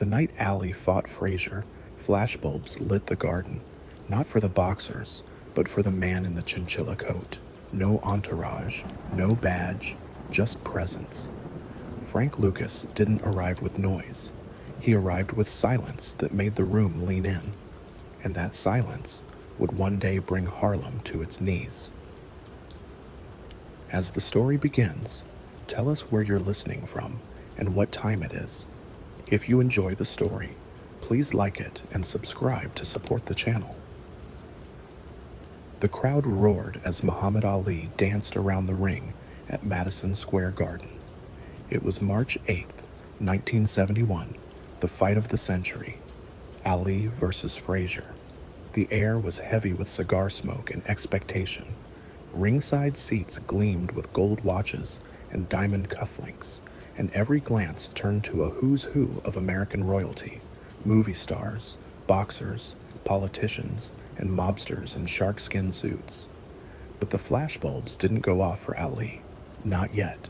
The night Allie fought Frazier, flashbulbs lit the garden, not for the boxers, but for the man in the chinchilla coat. No entourage, no badge, just presence. Frank Lucas didn't arrive with noise. He arrived with silence that made the room lean in. And that silence would one day bring Harlem to its knees. As the story begins, tell us where you're listening from and what time it is. If you enjoy the story, please like it and subscribe to support the channel. The crowd roared as Muhammad Ali danced around the ring at Madison Square Garden. It was March 8th, 1971, the fight of the century, Ali versus Frazier. The air was heavy with cigar smoke and expectation. Ringside seats gleamed with gold watches and diamond cufflinks, and every glance turned to a who's who of American royalty, movie stars, boxers, politicians, and mobsters in sharkskin suits. But the flashbulbs didn't go off for Ali. Not yet.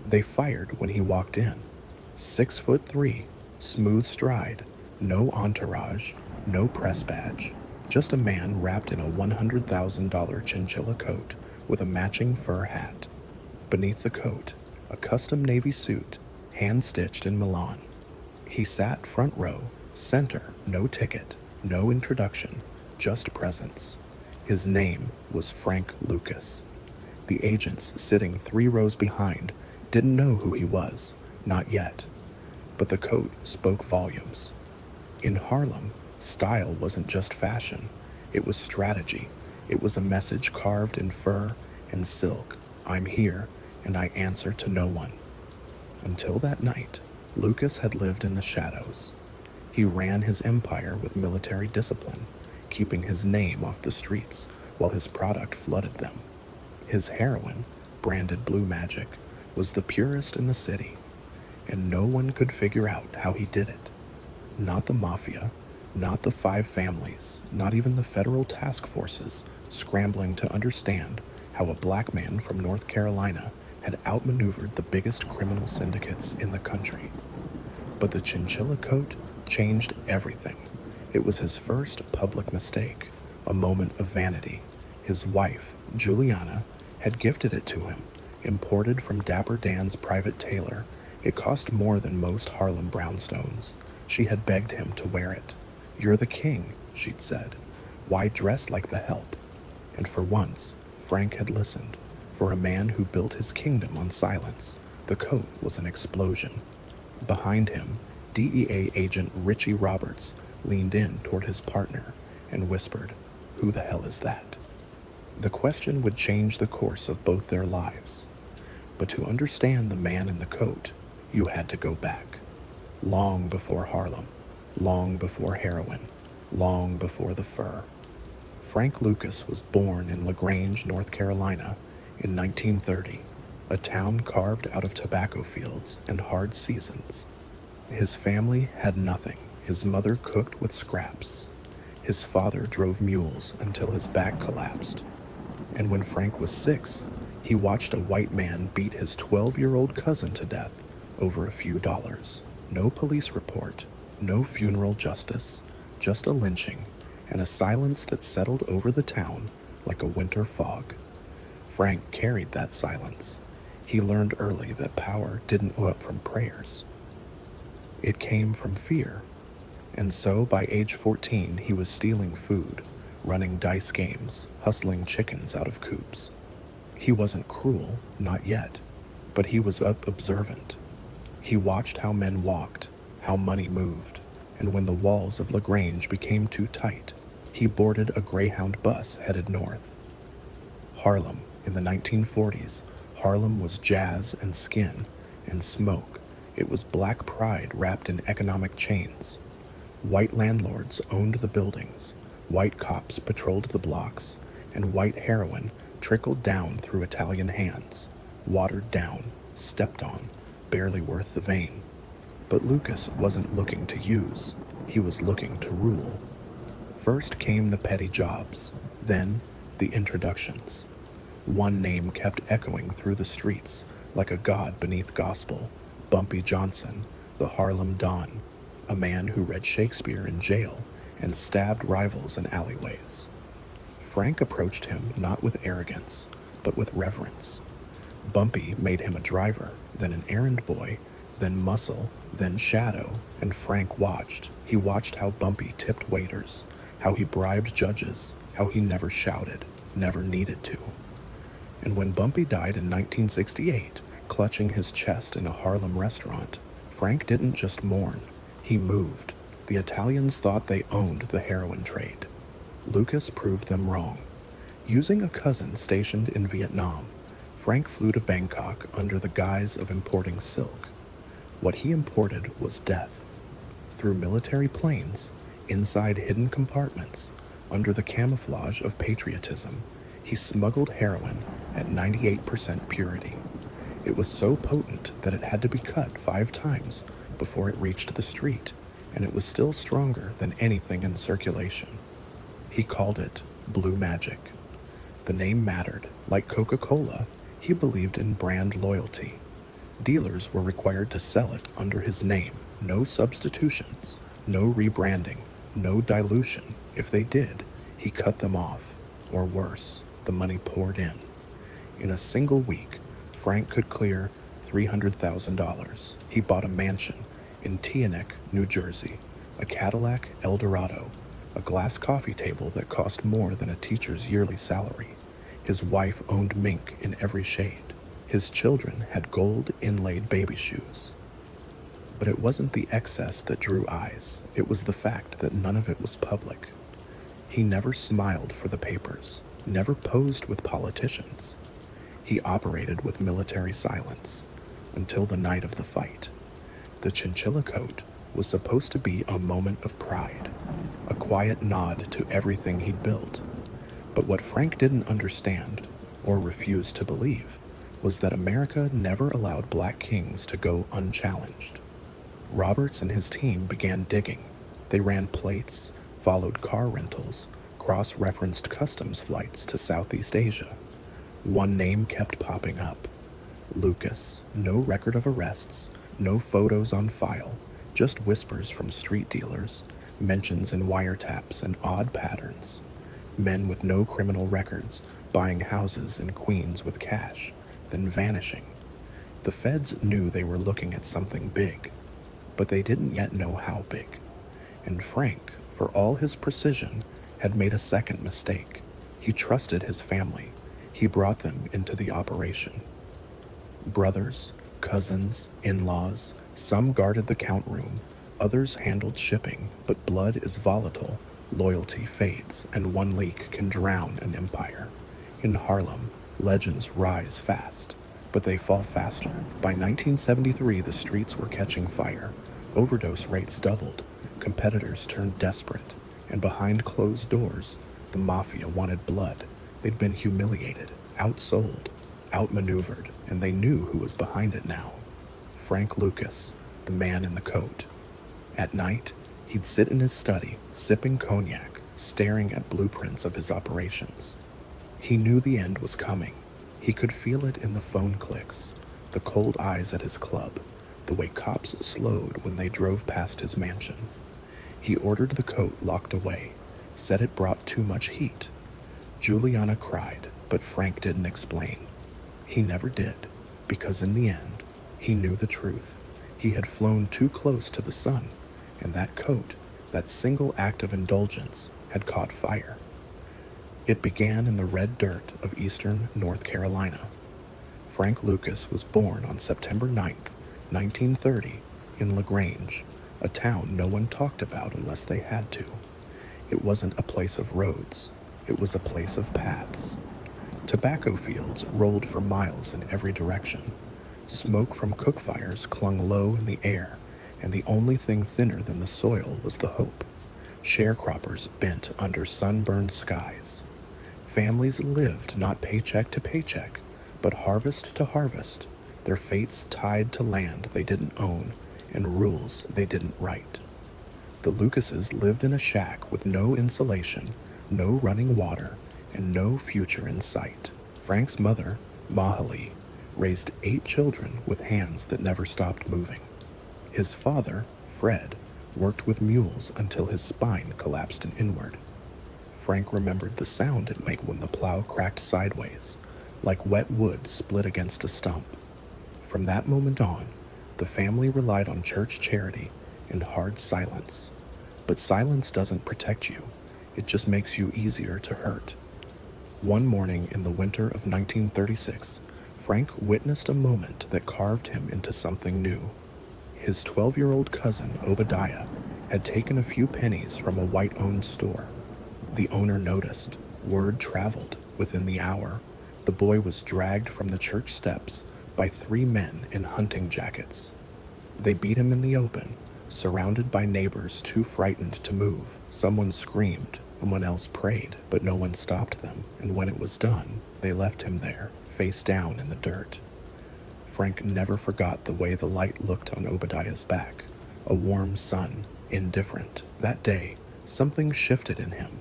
They fired when he walked in. 6'3", smooth stride, no entourage, no press badge, just a man wrapped in a $100,000 chinchilla coat with a matching fur hat. Beneath the coat, a custom navy suit, hand-stitched in Milan. He sat front row, center, no ticket, no introduction, just presence. His name was Frank Lucas. The agents sitting 3 rows behind didn't know who he was, not yet. But the coat spoke volumes. In Harlem, style wasn't just fashion. It was strategy. It was a message carved in fur and silk. I'm here, and I answer to no one. Until that night, Lucas had lived in the shadows. He ran his empire with military discipline, keeping his name off the streets while his product flooded them. His heroin, branded Blue Magic, was the purest in the city, and no one could figure out how he did it. Not the Mafia, not the 5 families, not even the federal task forces scrambling to understand how a black man from North Carolina had outmaneuvered the biggest criminal syndicates in the country. But the chinchilla coat changed everything. It was his first public mistake, a moment of vanity. His wife, Juliana, had gifted it to him, imported from Dapper Dan's private tailor. It cost more than most Harlem brownstones. She had begged him to wear it. "You're the king," she'd said. "Why dress like the help?" And for once, Frank had listened. For a man who built his kingdom on silence, the coat was an explosion. Behind him, DEA agent Richie Roberts leaned in toward his partner and whispered, "Who the hell is that?" The question would change the course of both their lives. But to understand the man in the coat, you had to go back. Long before Harlem, long before heroin, long before the fur. Frank Lucas was born in LaGrange, North Carolina, in 1930, a town carved out of tobacco fields and hard seasons. His family had nothing. His mother cooked with scraps. His father drove mules until his back collapsed. And when Frank was 6, he watched a white man beat his 12-year-old cousin to death over a few dollars. No police report, no funeral justice, just a lynching, and a silence that settled over the town like a winter fog. Frank carried that silence. He learned early that power didn't come from prayers. It came from fear. And so by age 14, he was stealing food, running dice games, hustling chickens out of coops. He wasn't cruel, not yet, but he was observant. He watched how men walked, how money moved, and when the walls of LaGrange became too tight, he boarded a Greyhound bus headed north. Harlem, in the 1940s, Harlem was jazz and skin and smoke. It was black pride wrapped in economic chains. White landlords owned the buildings, white cops patrolled the blocks, and white heroin trickled down through Italian hands, watered down, stepped on, barely worth the vein. But Lucas wasn't looking to use, he was looking to rule. First came the petty jobs, then the introductions. One name kept echoing through the streets like a god beneath gospel, Bumpy Johnson, the Harlem Don. a man who read Shakespeare in jail and stabbed rivals in alleyways. Frank approached him not with arrogance, but with reverence. Bumpy made him a driver, then an errand boy, then muscle, then shadow, and Frank watched. He watched how Bumpy tipped waiters, how he bribed judges, how he never shouted, never needed to. And when Bumpy died in 1968, clutching his chest in a Harlem restaurant, Frank didn't just mourn, he moved. The Italians thought they owned the heroin trade. Lucas proved them wrong. Using a cousin stationed in Vietnam, Frank flew to Bangkok under the guise of importing silk. What he imported was death. Through military planes, inside hidden compartments, under the camouflage of patriotism, he smuggled heroin at 98% purity. It was so potent that it had to be cut 5 times before it reached the street, and it was still stronger than anything in circulation. He called it Blue Magic. The name mattered. Like Coca-Cola, he believed in brand loyalty. Dealers were required to sell it under his name. No substitutions, no rebranding, no dilution. If they did, he cut them off. Or worse, the money poured in. In a single week, Frank could clear $300,000. He bought a mansion in Teaneck, New Jersey, a Cadillac Eldorado, a glass coffee table that cost more than a teacher's yearly salary. His wife owned mink in every shade. His children had gold inlaid baby shoes. But it wasn't the excess that drew eyes. It was the fact that none of it was public. He never smiled for the papers, never posed with politicians. He operated with military silence until the night of the fight. The chinchilla coat was supposed to be a moment of pride, a quiet nod to everything he'd built. But what Frank didn't understand, or refused to believe, was that America never allowed black kings to go unchallenged. Roberts and his team began digging. They ran plates, followed car rentals, cross-referenced customs flights to Southeast Asia. One name kept popping up. Lucas. No record of arrests, no photos on file, just whispers from street dealers, mentions in wiretaps and odd patterns. Men with no criminal records buying houses in Queens with cash, then vanishing. The feds knew they were looking at something big, but they didn't yet know how big. And Frank, for all his precision, had made a second mistake. He trusted his family. He brought them into the operation. Brothers, cousins, in-laws, some guarded the count room, others handled shipping, but blood is volatile, loyalty fades, and one leak can drown an empire. In Harlem, legends rise fast, but they fall faster. By 1973, the streets were catching fire. Overdose rates doubled, competitors turned desperate, and behind closed doors, the Mafia wanted blood. They'd been humiliated, outsold, outmaneuvered, and they knew who was behind it now. Frank Lucas, the man in the coat. At night, he'd sit in his study, sipping cognac, staring at blueprints of his operations. He knew the end was coming. He could feel it in the phone clicks, the cold eyes at his club, the way cops slowed when they drove past his mansion. He ordered the coat locked away, said it brought too much heat. Juliana cried, but Frank didn't explain. He never did, because in the end, he knew the truth. He had flown too close to the sun, and that coat, that single act of indulgence, had caught fire. It began in the red dirt of eastern North Carolina. Frank Lucas was born on September 9th, 1930, in LaGrange, a town no one talked about unless they had to. It wasn't a place of roads. It was a place of paths. Tobacco fields rolled for miles in every direction. Smoke from cook fires clung low in the air, and the only thing thinner than the soil was the hope. Sharecroppers bent under sunburned skies. Families lived not paycheck to paycheck, but harvest to harvest, their fates tied to land they didn't own and rules they didn't write. The Lucases lived in a shack with no insulation, no running water, and no future in sight. Frank's mother, Mahalie, raised 8 children with hands that never stopped moving. His father, Fred, worked with mules until his spine collapsed inward. Frank remembered the sound it'd make when the plow cracked sideways, like wet wood split against a stump. From that moment on, the family relied on church charity and hard silence. But silence doesn't protect you, it just makes you easier to hurt. One morning in the winter of 1936, Frank witnessed a moment that carved him into something new. His 12-year-old cousin, Obadiah, had taken a few pennies from a white-owned store. The owner noticed. Word traveled. Within the hour, the boy was dragged from the church steps by 3 men in hunting jackets. They beat him in the open, surrounded by neighbors too frightened to move. Someone screamed, someone else prayed, but no one stopped them, and when it was done, they left him there, face down in the dirt. Frank never forgot the way the light looked on Obadiah's back. A warm sun, indifferent. That day, something shifted in him.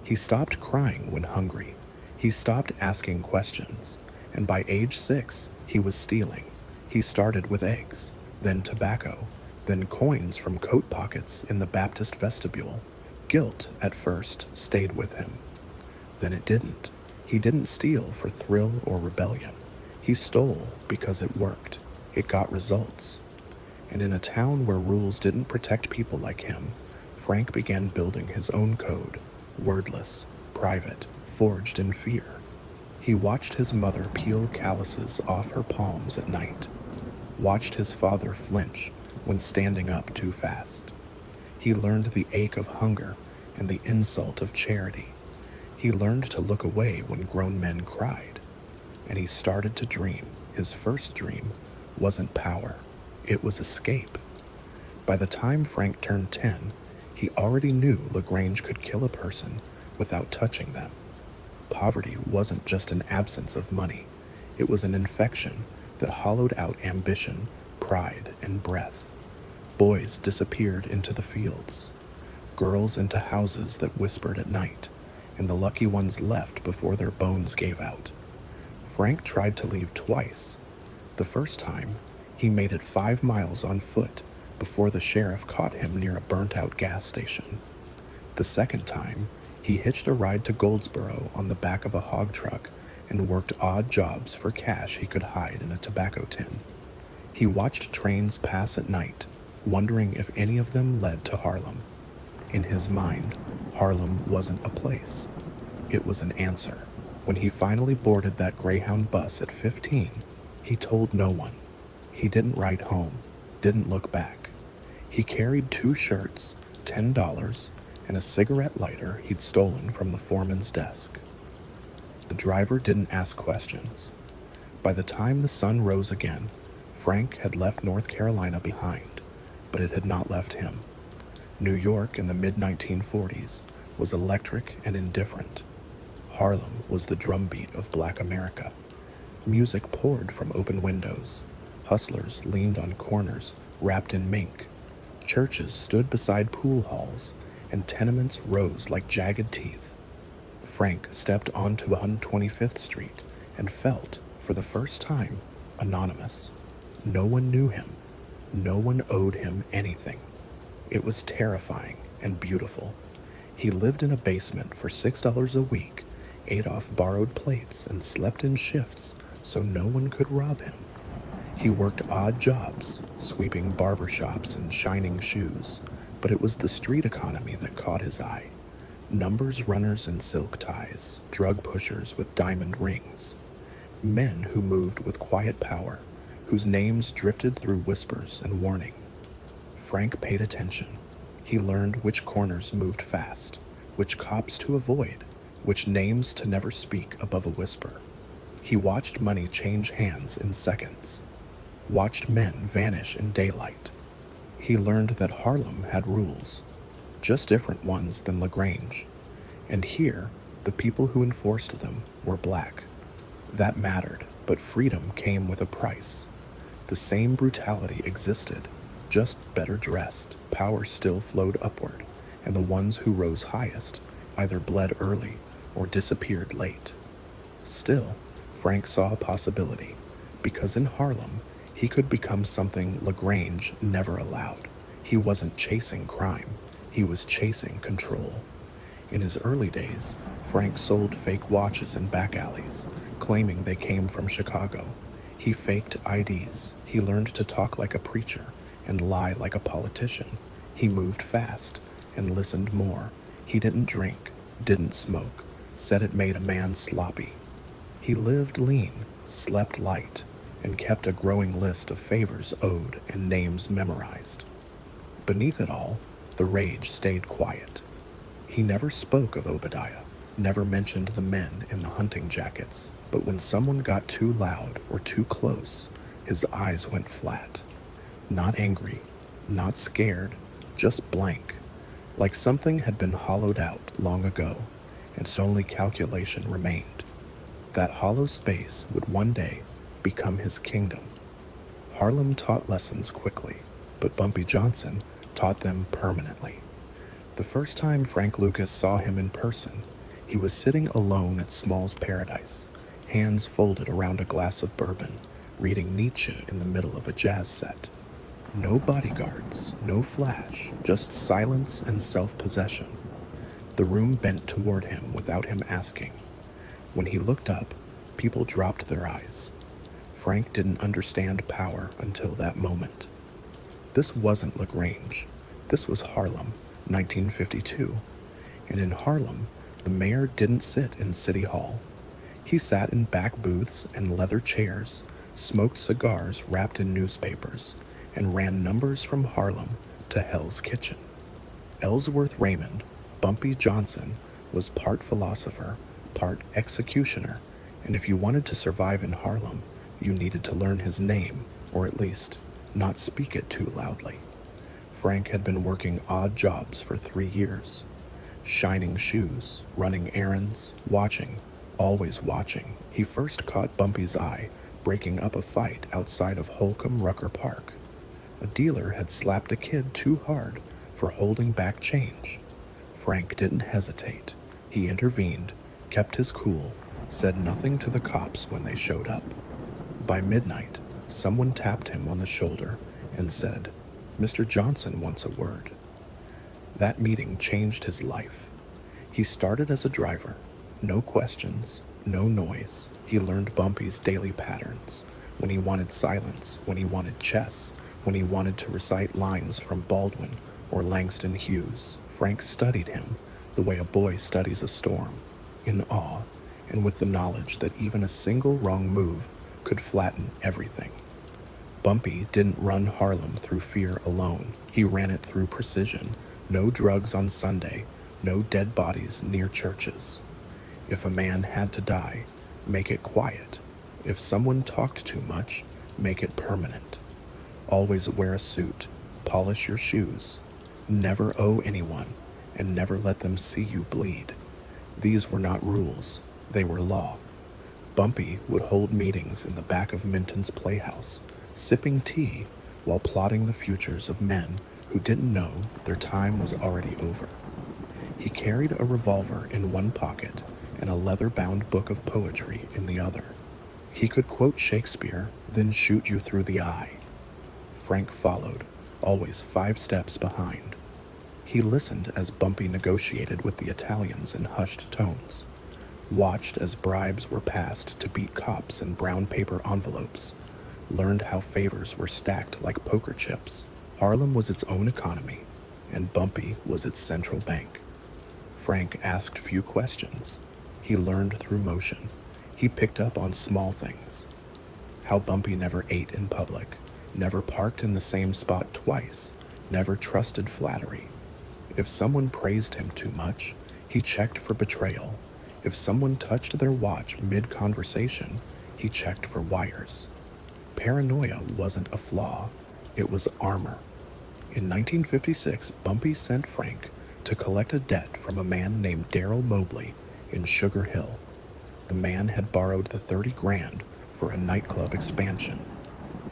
He stopped crying when hungry. He stopped asking questions. And by age 6, he was stealing. He started with eggs, then tobacco, then coins from coat pockets in the Baptist vestibule. Guilt, at first, stayed with him. Then it didn't. He didn't steal for thrill or rebellion. He stole because it worked. It got results. And in a town where rules didn't protect people like him, Frank began building his own code, wordless, private, forged in fear. He watched his mother peel calluses off her palms at night, watched his father flinch when standing up too fast. He learned the ache of hunger and the insult of charity. He learned to look away when grown men cried. And he started to dream. His first dream wasn't power, it was escape. By the time Frank turned 10, he already knew LaGrange could kill a person without touching them. Poverty wasn't just an absence of money, it was an infection that hollowed out ambition, pride, and breath. Boys disappeared into the fields, girls into houses that whispered at night, and the lucky ones left before their bones gave out. Frank tried to leave twice. The first time, he made it 5 miles on foot before the sheriff caught him near a burnt-out gas station. The second time, he hitched a ride to Goldsboro on the back of a hog truck and worked odd jobs for cash he could hide in a tobacco tin. He watched trains pass at night, wondering if any of them led to Harlem. In his mind, Harlem wasn't a place. It was an answer. When he finally boarded that Greyhound bus at 15, he told no one. He didn't write home, didn't look back. He carried 2 shirts, $10, and a cigarette lighter he'd stolen from the foreman's desk. The driver didn't ask questions. By the time the sun rose again, Frank had left North Carolina behind, but it had not left him. New York in the mid-1940s was electric and indifferent. Harlem was the drumbeat of Black America. Music poured from open windows. Hustlers leaned on corners, wrapped in mink. Churches stood beside pool halls, and tenements rose like jagged teeth. Frank stepped onto 125th Street and felt, for the first time, anonymous. No one knew him. No one owed him anything. It was terrifying and beautiful. He lived in a basement for $6 a week, ate off borrowed plates, and slept in shifts so no one could rob him. He worked odd jobs, sweeping barber shops and shining shoes, but it was the street economy that caught his eye. Numbers runners in silk ties, drug pushers with diamond rings, men who moved with quiet power, whose names drifted through whispers and warning. Frank paid attention. He learned which corners moved fast, which cops to avoid, which names to never speak above a whisper. He watched money change hands in seconds, watched men vanish in daylight. He learned that Harlem had rules, just different ones than LaGrange, and here, the people who enforced them were black. That mattered, but freedom came with a price. The same brutality existed, just better dressed. Power still flowed upward, and the ones who rose highest either bled early or disappeared late. Still, Frank saw a possibility, because in Harlem, he could become something LaGrange never allowed. He wasn't chasing crime, he was chasing control. In his early days, Frank sold fake watches in back alleys, claiming they came from Chicago. He faked IDs. He learned to talk like a preacher and lie like a politician. He moved fast and listened more. He didn't drink, didn't smoke, said it made a man sloppy. He lived lean, slept light, and kept a growing list of favors owed and names memorized. Beneath it all, the rage stayed quiet. He never spoke of Obadiah, never mentioned the men in the hunting jackets, but when someone got too loud or too close, his eyes went flat. Not angry, not scared, just blank, like something had been hollowed out long ago, and its only calculation remained. That hollow space would one day become his kingdom. Harlem taught lessons quickly, but Bumpy Johnson taught them permanently. The first time Frank Lucas saw him in person, he was sitting alone at Small's Paradise, hands folded around a glass of bourbon, reading Nietzsche in the middle of a jazz set. No bodyguards, no flash, just silence and self-possession. The room bent toward him without him asking. When he looked up, people dropped their eyes. Frank didn't understand power until that moment. This wasn't LaGrange. This was Harlem, 1952. And in Harlem, the mayor didn't sit in City Hall. He sat in back booths and leather chairs, smoked cigars wrapped in newspapers, and ran numbers from Harlem to Hell's Kitchen. Ellsworth Raymond, Bumpy Johnson, was part philosopher, part executioner, and if you wanted to survive in Harlem, you needed to learn his name, or at least not speak it too loudly. Frank had been working odd jobs for 3 years. Shining shoes, running errands, watching, always watching. He first caught Bumpy's eye breaking up a fight outside of Holcomb Rucker Park. A dealer had slapped a kid too hard for holding back change. Frank didn't hesitate. He intervened, kept his cool, said nothing to the cops when they showed up. By midnight, someone tapped him on the shoulder and said, "Mr. Johnson wants a word." That meeting changed his life. He started as a driver. No questions, no noise. He learned Bumpy's daily patterns. When he wanted silence, when he wanted chess, when he wanted to recite lines from Baldwin or Langston Hughes. Frank studied him the way a boy studies a storm, in awe, and with the knowledge that even a single wrong move could flatten everything. Bumpy didn't run Harlem through fear alone. He ran it through precision. No drugs on Sunday, no dead bodies near churches. If a man had to die, make it quiet. If someone talked too much, make it permanent. Always wear a suit, polish your shoes, never owe anyone, and never let them see you bleed. These were not rules, they were law. Bumpy would hold meetings in the back of Minton's Playhouse, sipping tea while plotting the futures of men who didn't know their time was already over. He carried a revolver in one pocket and a leather-bound book of poetry in the other. He could quote Shakespeare, then shoot you through the eye. Frank followed, always 5 steps behind. He listened as Bumpy negotiated with the Italians in hushed tones, watched as bribes were passed to beat cops in brown paper envelopes, learned how favors were stacked like poker chips. Harlem was its own economy, and Bumpy was its central bank. Frank asked few questions. He learned through motion. He picked up on small things. How Bumpy never ate in public, never parked in the same spot twice, never trusted flattery. If someone praised him too much, he checked for betrayal. If someone touched their watch mid-conversation, he checked for wires. Paranoia wasn't a flaw, it was armor. In 1956, Bumpy sent Frank to collect a debt from a man named Darrell Mobley in Sugar Hill. The man had borrowed the 30 grand for a nightclub expansion.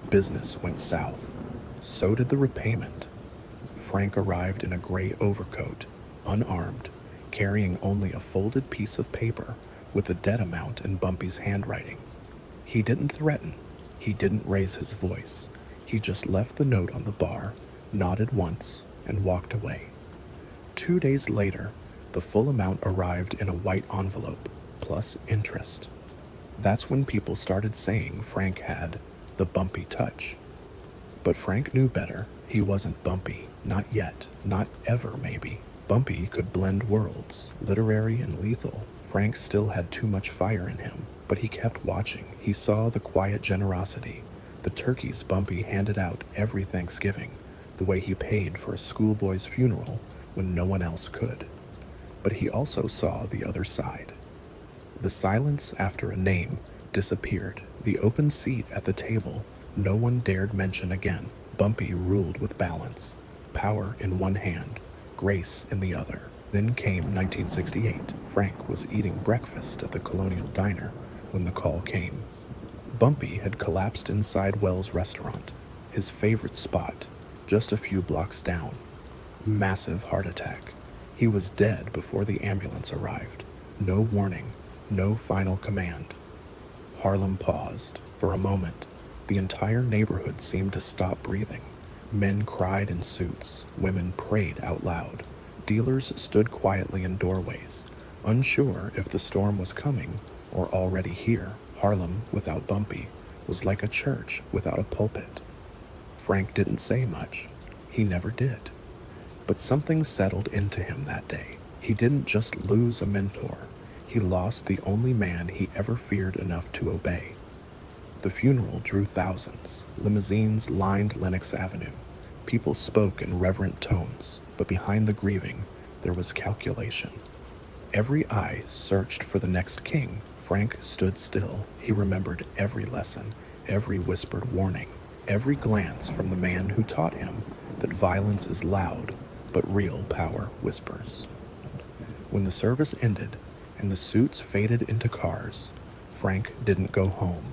Business went south. So did the repayment. Frank arrived in a gray overcoat, unarmed, carrying only a folded piece of paper with the debt amount in Bumpy's handwriting. He didn't threaten. He didn't raise his voice. He just left the note on the bar, nodded once, and walked away. 2 days later, the full amount arrived in a white envelope, plus interest. That's when people started saying Frank had the bumpy touch. But Frank knew better. He wasn't bumpy. Not yet. Not ever, maybe. Bumpy could blend worlds, literary and lethal. Frank still had too much fire in him, but he kept watching. He saw the quiet generosity, the turkeys Bumpy handed out every Thanksgiving, the way he paid for a schoolboy's funeral when no one else could. But he also saw the other side. The silence after a name disappeared. The open seat at the table no one dared mention again. Bumpy ruled with balance, power in one hand, grace in the other. Then came 1968. Frank was eating breakfast at the Colonial Diner when the call came. Bumpy had collapsed inside Wells' restaurant, his favorite spot, just a few blocks down. Massive heart attack. He was dead before the ambulance arrived. No warning, no final command. Harlem paused. For a moment, the entire neighborhood seemed to stop breathing. Men cried in suits, women prayed out loud. Dealers stood quietly in doorways, unsure if the storm was coming or already here. Harlem without Bumpy was like a church without a pulpit. Frank didn't say much. He never did. But something settled into him that day. He didn't just lose a mentor. He lost the only man he ever feared enough to obey. The funeral drew thousands. Limousines lined Lenox Avenue. People spoke in reverent tones, but behind the grieving, there was calculation. Every eye searched for the next king. Frank stood still. He remembered every lesson, every whispered warning, every glance from the man who taught him that violence is loud, but real power whispers. When the service ended and the suits faded into cars, Frank didn't go home.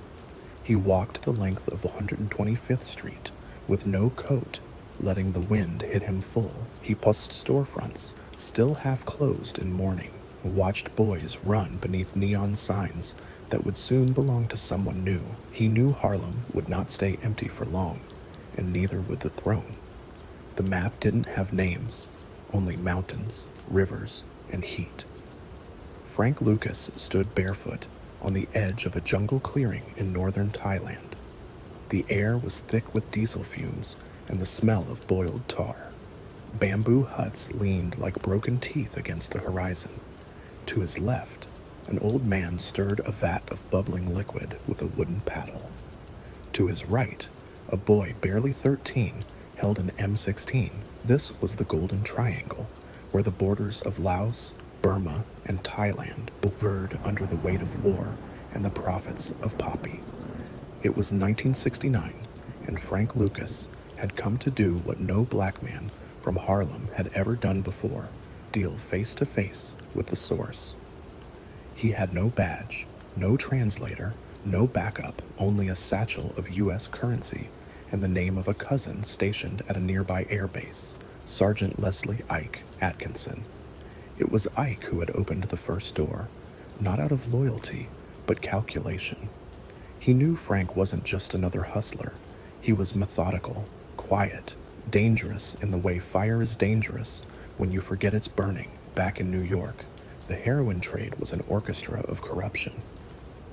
He walked the length of 125th Street with no coat, letting the wind hit him full. He passed storefronts, still half closed in mourning, watched boys run beneath neon signs that would soon belong to someone new. He knew Harlem would not stay empty for long, and neither would the throne. The map didn't have names, only mountains, rivers, and heat. Frank Lucas stood barefoot on the edge of a jungle clearing in northern Thailand. The air was thick with diesel fumes and the smell of boiled tar. Bamboo huts leaned like broken teeth against the horizon. To his left, an old man stirred a vat of bubbling liquid with a wooden paddle. To his right, a boy barely 13 held an M16. This was the Golden Triangle, where the borders of Laos, Burma, and Thailand boogered under the weight of war and the profits of poppy. It was 1969, and Frank Lucas had come to do what no black man from Harlem had ever done before: deal face to face with the source. He had no badge, no translator, no backup, only a satchel of U.S. currency and the name of a cousin stationed at a nearby airbase, Sergeant Leslie Ike Atkinson. It was Ike who had opened the first door, not out of loyalty, but calculation. He knew Frank wasn't just another hustler. He was methodical, quiet, dangerous in the way fire is dangerous when you forget it's burning. Back in New York, the heroin trade was an orchestra of corruption.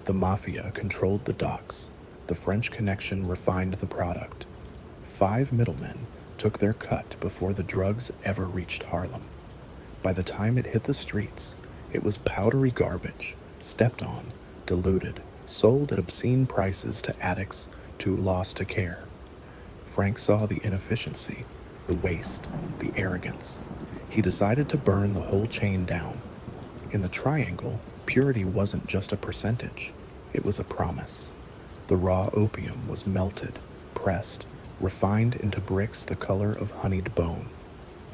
The Mafia controlled the docks. The French connection refined the product. 5 middlemen took their cut before the drugs ever reached Harlem. By the time it hit the streets, it was powdery garbage, stepped on, diluted, sold at obscene prices to addicts too lost to care. Frank saw the inefficiency, the waste, the arrogance. He decided to burn the whole chain down. In the Triangle, purity wasn't just a percentage, it was a promise. The raw opium was melted, pressed, refined into bricks the color of honeyed bone.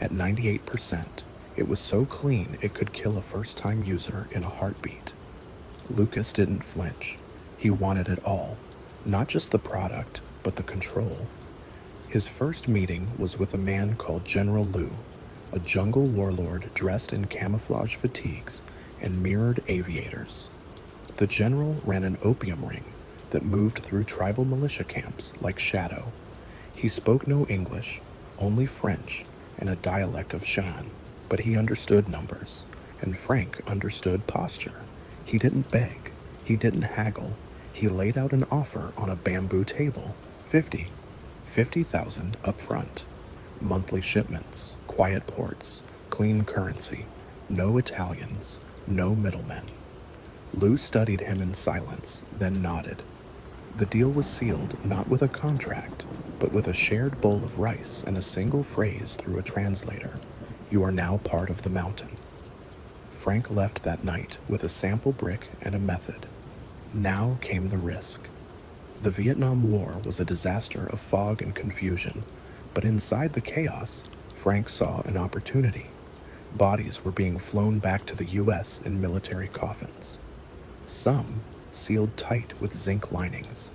At 98%, it was so clean it could kill a first-time user in a heartbeat. Lucas didn't flinch. He wanted it all, not just the product, but the control. His first meeting was with a man called General Liu, a jungle warlord dressed in camouflage fatigues and mirrored aviators. The general ran an opium ring that moved through tribal militia camps like shadow. He spoke no English, only French and a dialect of Shan, but he understood numbers, and Frank understood posture. He didn't beg, he didn't haggle, he laid out an offer on a bamboo table. 50,000 up front. Monthly shipments, quiet ports, clean currency, no Italians, no middlemen. Lou studied him in silence, then nodded. The deal was sealed not with a contract, but with a shared bowl of rice and a single phrase through a translator. You are now part of the mountain. Frank left that night with a sample brick and a method. Now came the risk. The Vietnam War was a disaster of fog and confusion, but inside the chaos, Frank saw an opportunity. Bodies were being flown back to the U.S. in military coffins. Some sealed tight with zinc linings.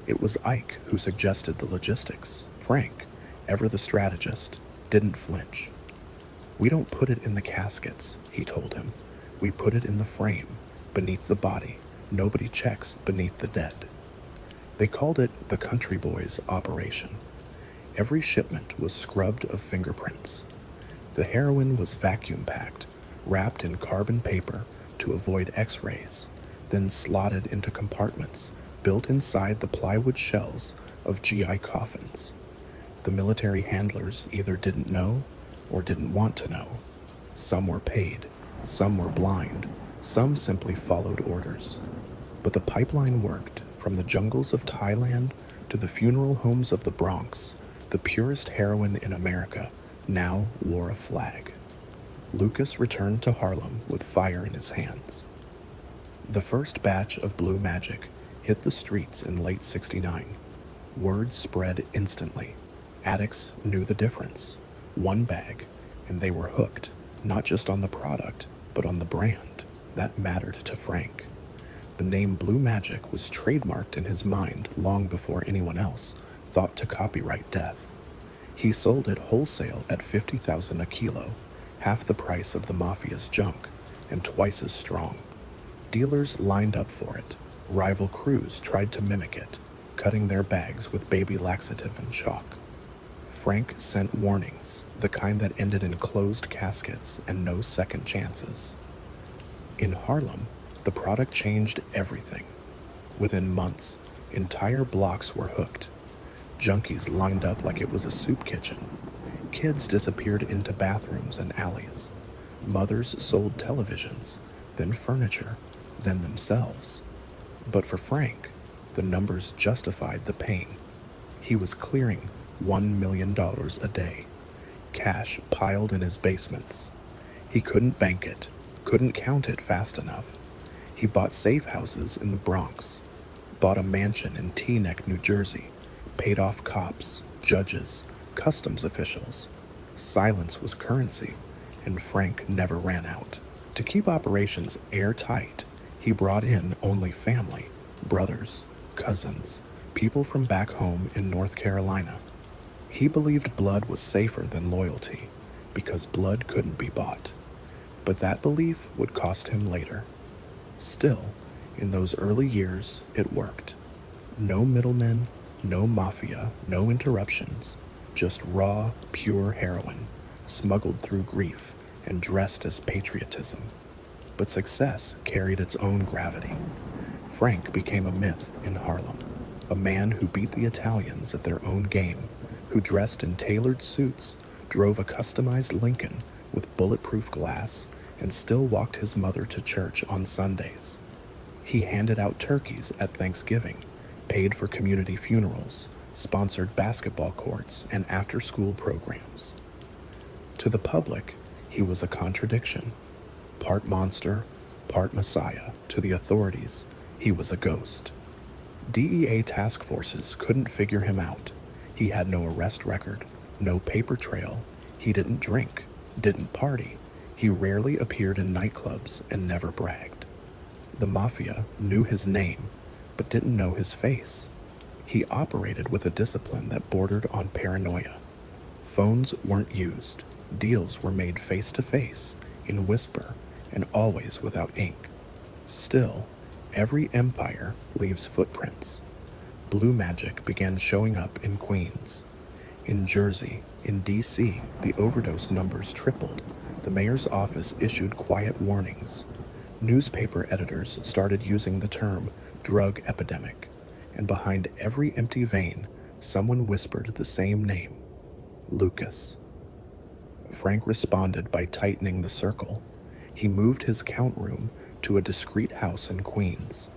It was Ike who suggested the logistics. Frank, ever the strategist, didn't flinch. We don't put it in the caskets, he told him. We put it in the frame, beneath the body. Nobody checks beneath the dead. They called it the Country Boys operation. Every shipment was scrubbed of fingerprints. The heroin was vacuum packed, wrapped in carbon paper to avoid x-rays, then slotted into compartments built inside the plywood shells of GI coffins. The military handlers either didn't know or didn't want to know. Some were paid, some were blind, some simply followed orders. But the pipeline worked. From the jungles of Thailand to the funeral homes of the Bronx, the purest heroin in America now wore a flag. Lucas returned to Harlem with fire in his hands. The first batch of Blue Magic hit the streets in late '69. Word spread instantly. Addicts knew the difference. One bag, and they were hooked, not just on the product, but on the brand. That mattered to Frank. The name Blue Magic was trademarked in his mind long before anyone else thought to copyright death. He sold it wholesale at 50,000 a kilo, half the price of the Mafia's junk, and twice as strong. Dealers lined up for it. Rival crews tried to mimic it, cutting their bags with baby laxative and chalk. Frank sent warnings, the kind that ended in closed caskets and no second chances. In Harlem, the product changed everything. Within months, entire blocks were hooked. Junkies lined up like it was a soup kitchen. Kids disappeared into bathrooms and alleys. Mothers sold televisions, then furniture, then themselves. But for Frank, the numbers justified the pain. He was clearing $1 million a day. Cash piled in his basements. He couldn't bank it, couldn't count it fast enough. He bought safe houses in the Bronx, bought a mansion in Teaneck, New Jersey, paid off cops, judges, customs officials. Silence was currency, and Frank never ran out. To keep operations airtight, he brought in only family, brothers, cousins, people from back home in North Carolina. He believed blood was safer than loyalty, because blood couldn't be bought. But that belief would cost him later. Still, in those early years, it worked. No middlemen, no mafia, no interruptions, just raw, pure heroin, smuggled through grief and dressed as patriotism. But success carried its own gravity. Frank became a myth in Harlem, a man who beat the Italians at their own game, who dressed in tailored suits, drove a customized Lincoln with bulletproof glass, and still walked his mother to church on Sundays. He handed out turkeys at Thanksgiving, paid for community funerals, sponsored basketball courts and after-school programs. To the public, he was a contradiction. Part monster, part messiah. To the authorities, he was a ghost. DEA task forces couldn't figure him out. He had no arrest record, no paper trail. He didn't drink, didn't party. He rarely appeared in nightclubs and never bragged. The Mafia knew his name, but didn't know his face. He operated with a discipline that bordered on paranoia. Phones weren't used. Deals were made face-to-face, in whisper, and always without ink. Still, every empire leaves footprints. Blue Magic began showing up in Queens. In Jersey, in D.C., the overdose numbers tripled. The mayor's office issued quiet warnings. Newspaper editors started using the term drug epidemic, and behind every empty vein, someone whispered the same name: Lucas. Frank responded by tightening the circle. He moved his count room to a discreet house in Queens,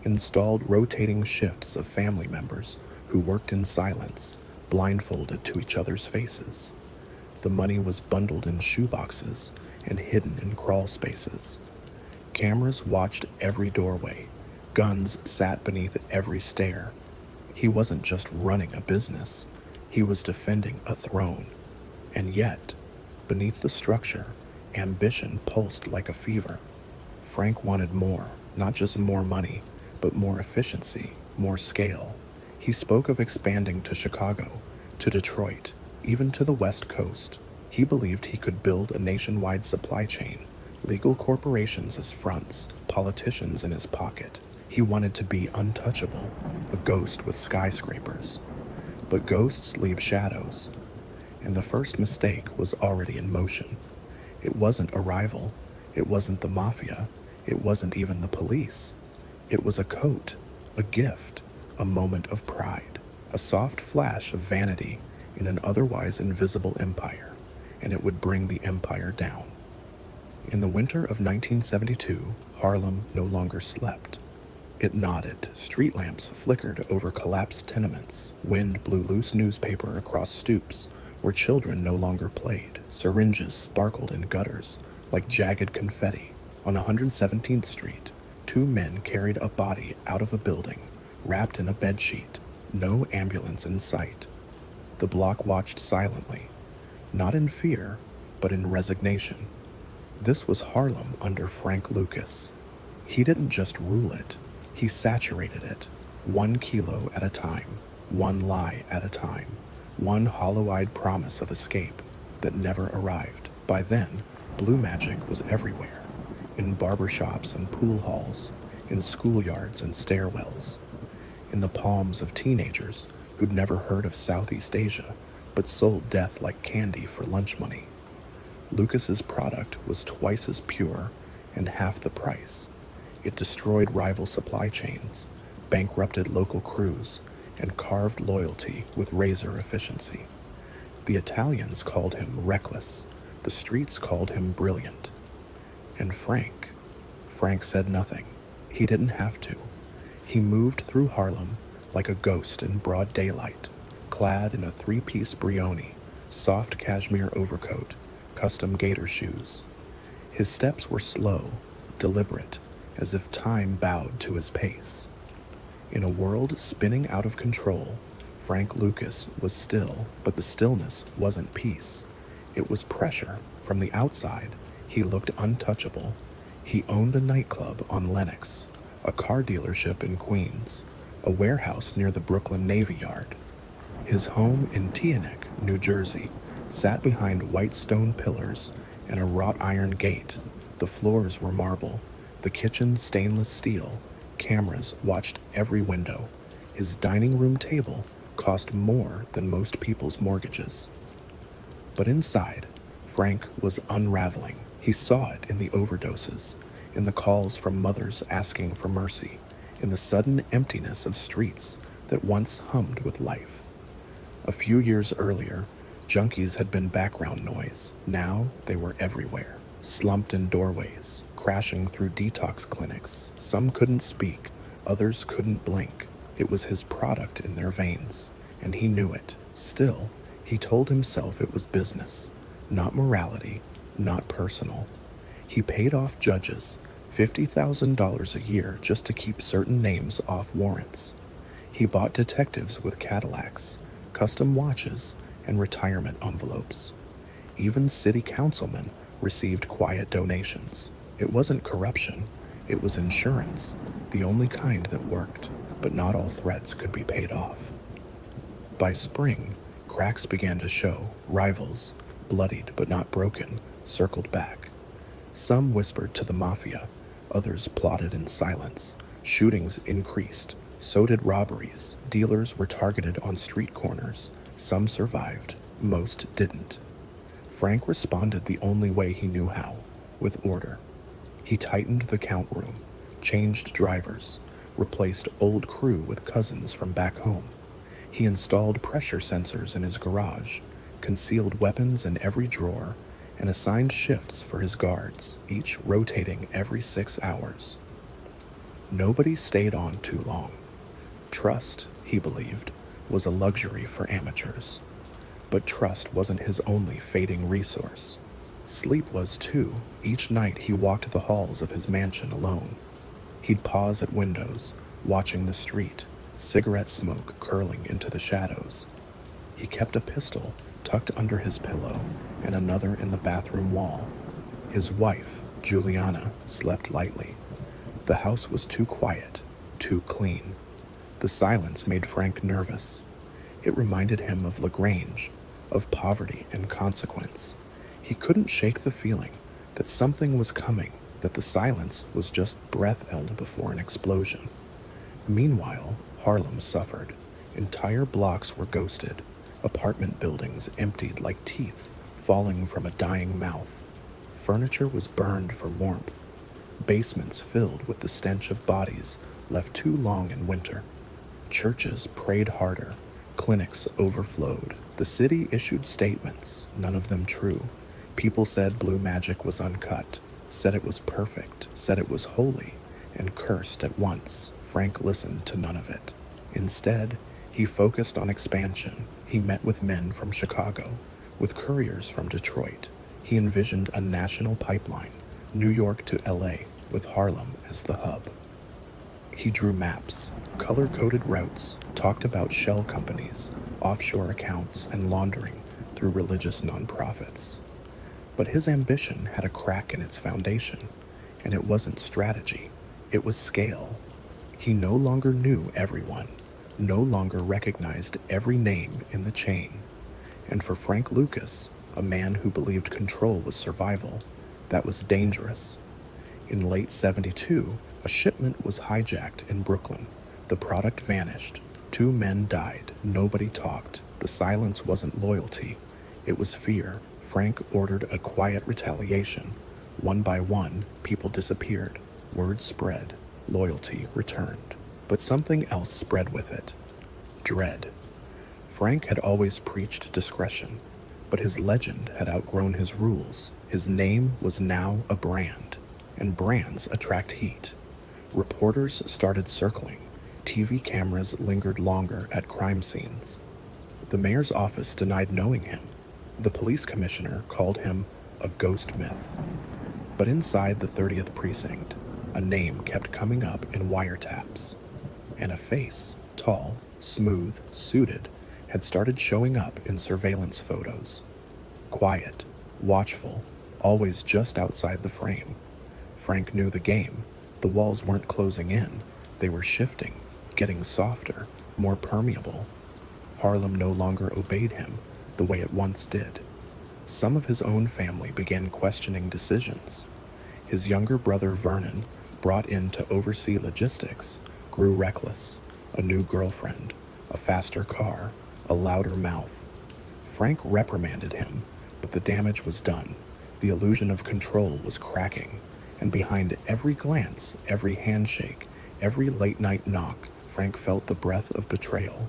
installed rotating shifts of family members who worked in silence, blindfolded to each other's faces. The money was bundled in shoeboxes and hidden in crawl spaces. Cameras watched every doorway. Guns sat beneath every stair. He wasn't just running a business. He was defending a throne. And yet, beneath the structure, ambition pulsed like a fever. Frank wanted more, not just more money, but more efficiency, more scale. He spoke of expanding to Chicago, to Detroit, even to the West Coast. He believed he could build a nationwide supply chain, legal corporations as fronts, politicians in his pocket. He wanted to be untouchable, a ghost with skyscrapers. But ghosts leave shadows, and the first mistake was already in motion. It wasn't a rival, it wasn't the Mafia, it wasn't even the police. It was a coat, a gift, a moment of pride, a soft flash of vanity in an otherwise invisible empire, and it would bring the empire down. In the winter of 1972, Harlem no longer slept. It nodded. Street lamps flickered over collapsed tenements. Wind blew loose newspaper across stoops where children no longer played. Syringes sparkled in gutters like jagged confetti. On 117th Street, two men carried a body out of a building, wrapped in a bedsheet. No ambulance in sight. The block watched silently, not in fear, but in resignation. This was Harlem under Frank Lucas. He didn't just rule it, he saturated it, 1 kilo at a time, one lie at a time, one hollow-eyed promise of escape that never arrived. By then, blue magic was everywhere, in barbershops and pool halls, in schoolyards and stairwells, in the palms of teenagers who'd never heard of Southeast Asia but sold death like candy for lunch money. Lucas's product was twice as pure and half the price. It destroyed rival supply chains, bankrupted local crews, and carved loyalty with razor efficiency. The Italians called him reckless. The streets called him brilliant. And Frank said nothing. He didn't have to. He moved through Harlem like a ghost in broad daylight, clad in a 3-piece brioni, soft cashmere overcoat, custom gaiter shoes. His steps were slow, deliberate, as if time bowed to his pace. In a world spinning out of control, Frank Lucas was still, but the stillness wasn't peace. It was pressure. From the outside, he looked untouchable. He owned a nightclub on Lenox, a car dealership in Queens, a warehouse near the Brooklyn Navy Yard. His home in Teaneck, New Jersey, sat behind white stone pillars and a wrought iron gate. The floors were marble, the kitchen stainless steel. Cameras watched every window. His dining room table cost more than most people's mortgages. But inside, Frank was unraveling. He saw it in the overdoses, in the calls from mothers asking for mercy, in the sudden emptiness of streets that once hummed with life. A few years earlier, junkies had been background noise. Now they were everywhere, slumped in doorways, crashing through detox clinics. Some couldn't speak, others couldn't blink. It was his product in their veins, and he knew it. Still, he told himself it was business, not morality, not personal. He paid off judges $50,000 a year just to keep certain names off warrants. He bought detectives with Cadillacs, custom watches, and retirement envelopes. Even city councilmen received quiet donations. It wasn't corruption, it was insurance, the only kind that worked, but not all threats could be paid off. By spring, cracks began to show. Rivals, bloodied but not broken, circled back. Some whispered to the Mafia, others plotted in silence. Shootings increased, so did robberies. Dealers were targeted on street corners. Some survived, most didn't. Frank responded the only way he knew how, with order. He tightened the count room, changed drivers, replaced old crew with cousins from back home. He installed pressure sensors in his garage, concealed weapons in every drawer, and assigned shifts for his guards, each rotating every 6 hours. Nobody stayed on too long. Trust, he believed, was a luxury for amateurs. But trust wasn't his only fading resource. Sleep was too. Each night he walked the halls of his mansion alone. He'd pause at windows, watching the street, cigarette smoke curling into the shadows. He kept a pistol tucked under his pillow and another in the bathroom wall. His wife, Juliana, slept lightly. The house was too quiet, too clean. The silence made Frank nervous. It reminded him of LaGrange, of poverty and consequence. He couldn't shake the feeling that something was coming, that the silence was just breath held before an explosion. Meanwhile, Harlem suffered. Entire blocks were ghosted, apartment buildings emptied like teeth falling from a dying mouth. Furniture was burned for warmth. Basements filled with the stench of bodies left too long in winter. Churches prayed harder. Clinics overflowed. The city issued statements, none of them true. People said blue magic was uncut, said it was perfect, said it was holy, and cursed at once. Frank listened to none of it. Instead, he focused on expansion. He met with men from Chicago, with couriers from Detroit. He envisioned a national pipeline, New York to LA, with Harlem as the hub. He drew maps, color-coded routes, talked about shell companies, offshore accounts, and laundering through religious nonprofits. But his ambition had a crack in its foundation, and it wasn't strategy, it was scale. He no longer knew everyone, no longer recognized every name in the chain. And for Frank Lucas, a man who believed control was survival, that was dangerous. In late '72, a shipment was hijacked in Brooklyn. The product vanished. 2 men died. Nobody talked. The silence wasn't loyalty. It was fear. Frank ordered a quiet retaliation. One by one, people disappeared. Word spread. Loyalty returned. But something else spread with it. Dread. Frank had always preached discretion, but his legend had outgrown his rules. His name was now a brand, and brands attract heat. Reporters started circling. TV cameras lingered longer at crime scenes. The mayor's office denied knowing him. The police commissioner called him a ghost myth. But inside the 30th precinct, a name kept coming up in wiretaps. And a face, tall, smooth, suited, had started showing up in surveillance photos. Quiet, watchful, always just outside the frame. Frank knew the game. The walls weren't closing in. They were shifting, getting softer, more permeable. Harlem no longer obeyed him the way it once did. Some of his own family began questioning decisions. His younger brother Vernon, brought in to oversee logistics, grew reckless. A new girlfriend, a faster car, a louder mouth. Frank reprimanded him, but the damage was done. The illusion of control was cracking, and behind every glance, every handshake, every late-night knock, Frank felt the breath of betrayal.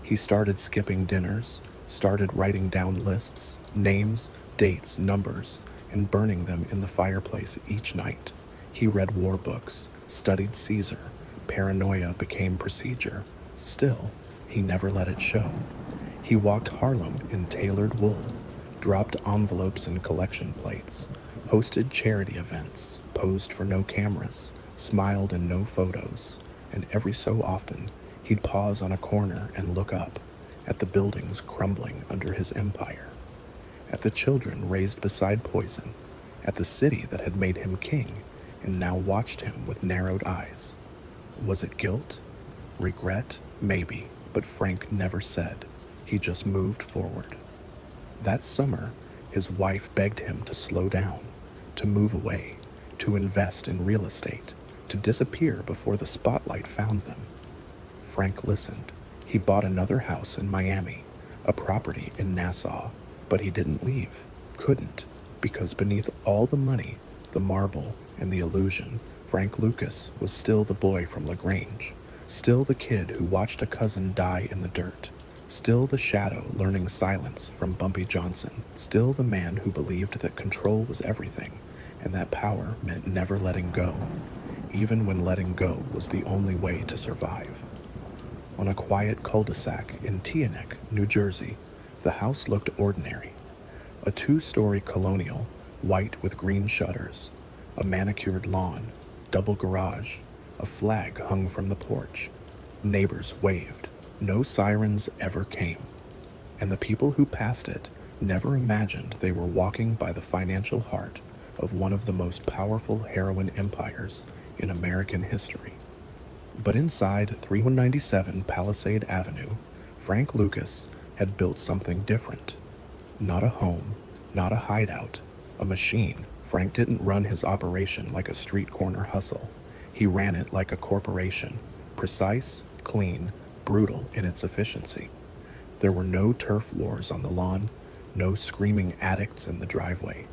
He started skipping dinners, started writing down lists, names, dates, numbers, and burning them in the fireplace each night. He read war books, studied Caesar. Paranoia became procedure. Still, he never let it show. He walked Harlem in tailored wool, dropped envelopes and collection plates, hosted charity events, posed for no cameras, smiled in no photos, and every so often, he'd pause on a corner and look up at the buildings crumbling under his empire, at the children raised beside poison, at the city that had made him king and now watched him with narrowed eyes. Was it guilt? Regret? Maybe, but Frank never said. He just moved forward. That summer, his wife begged him to slow down, to move away, to invest in real estate, to disappear before the spotlight found them. Frank listened. He bought another house in Miami, a property in Nassau, but he didn't leave. Couldn't, because beneath all the money, the marble, and the illusion, Frank Lucas was still the boy from LaGrange, still the kid who watched a cousin die in the dirt, still the shadow learning silence from Bumpy Johnson, still the man who believed that control was everything and that power meant never letting go, even when letting go was the only way to survive. On a quiet cul-de-sac in Teaneck, New Jersey, the house looked ordinary. A 2-story colonial, white with green shutters, a manicured lawn, double garage, a flag hung from the porch. Neighbors waved. No sirens ever came. And the people who passed it never imagined they were walking by the financial heart of one of the most powerful heroin empires in American history. But inside 3197 Palisade Avenue, Frank Lucas had built something different. Not a home, not a hideout, a machine. Frank didn't run his operation like a street corner hustle. He ran it like a corporation, precise, clean, brutal in its efficiency. There were no turf wars on the lawn, no screaming addicts in the driveway.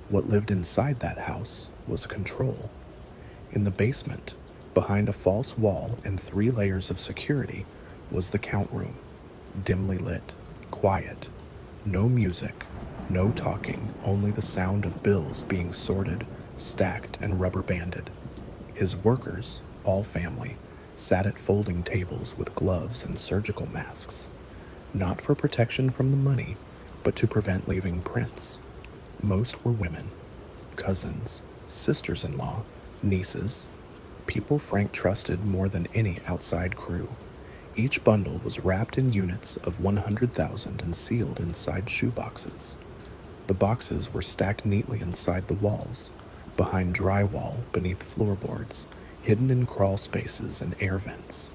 What lived inside that house was control. In the basement, behind a false wall and 3 layers of security, was the count room, dimly lit, quiet, no music, no talking, only the sound of bills being sorted, stacked, and rubber banded. His workers, all family, sat at folding tables with gloves and surgical masks, not for protection from the money, but to prevent leaving prints. Most were women, cousins, sisters-in-law, nieces, people Frank trusted more than any outside crew. Each bundle was wrapped in units of 100,000 and sealed inside shoeboxes. The boxes were stacked neatly inside the walls, behind drywall, beneath floorboards, hidden in crawl spaces and air vents.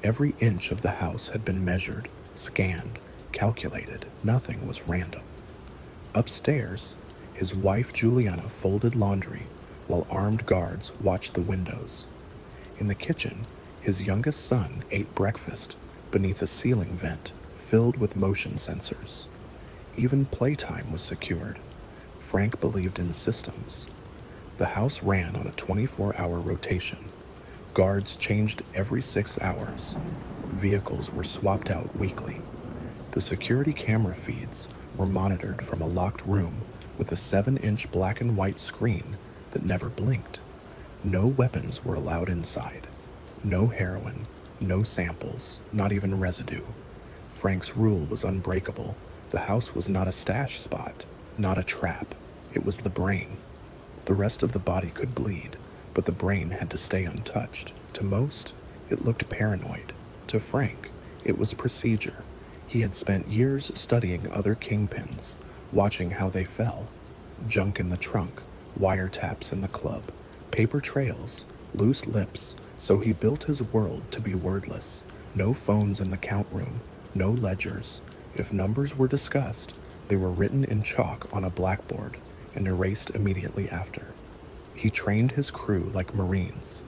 Every inch of the house had been measured, scanned, calculated. Nothing was random. Upstairs, his wife Juliana folded laundry while armed guards watched the windows. In the kitchen, his youngest son ate breakfast beneath a ceiling vent filled with motion sensors. Even playtime was secured. Frank believed in systems. The house ran on a 24-hour rotation. Guards changed every 6 hours. Vehicles were swapped out weekly. The security camera feeds were monitored from a locked room with a 7-inch black and white screen that never blinked. No weapons were allowed inside. No heroin, no samples, not even residue. Frank's rule was unbreakable. The house was not a stash spot, not a trap. It was the brain. The rest of the body could bleed, but the brain had to stay untouched. To most, it looked paranoid. To Frank, it was procedure. He had spent years studying other kingpins, watching how they fell. Junk in the trunk, wiretaps in the club, paper trails, loose lips, so he built his world to be wordless. No phones in the count room, no ledgers. If numbers were discussed, they were written in chalk on a blackboard and erased immediately after. He trained his crew like Marines.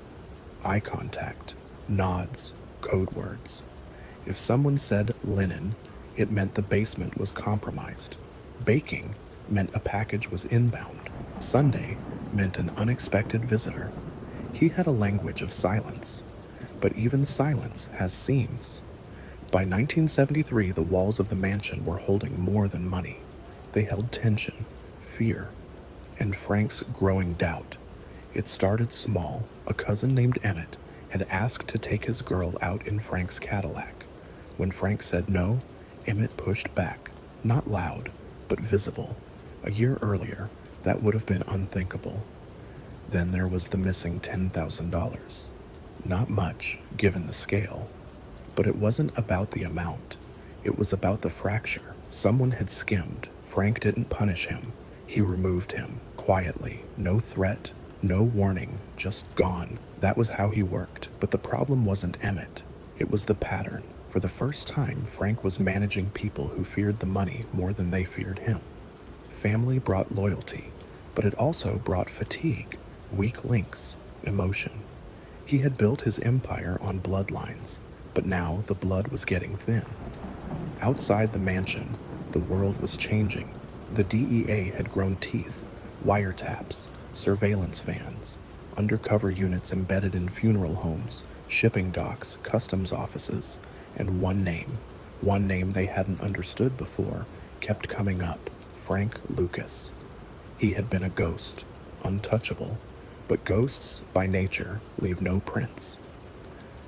Eye contact, nods, code words. If someone said linen, it meant the basement was compromised. Baking meant a package was inbound. Sunday meant an unexpected visitor. He had a language of silence, but even silence has seams. By 1973, the walls of the mansion were holding more than money. They held tension, fear, and Frank's growing doubt. It started small. A cousin named Emmett had asked to take his girl out in Frank's Cadillac. When Frank said no, Emmett pushed back, not loud, but visible. A year earlier, that would have been unthinkable. Then there was the missing $10,000. Not much, given the scale. But it wasn't about the amount. It was about the fracture. Someone had skimmed. Frank didn't punish him. He removed him, quietly. No threat, no warning, just gone. That was how he worked. But the problem wasn't Emmett. It was the pattern. For the first time, Frank was managing people who feared the money more than they feared him. Family brought loyalty, but it also brought fatigue, weak links, emotion. He had built his empire on bloodlines, but now the blood was getting thin. Outside the mansion, the world was changing. The DEA had grown teeth, wiretaps, surveillance vans, undercover units embedded in funeral homes, shipping docks, customs offices, and one name they hadn't understood before, kept coming up: Frank Lucas. He had been a ghost, untouchable, but ghosts, by nature, leave no prints.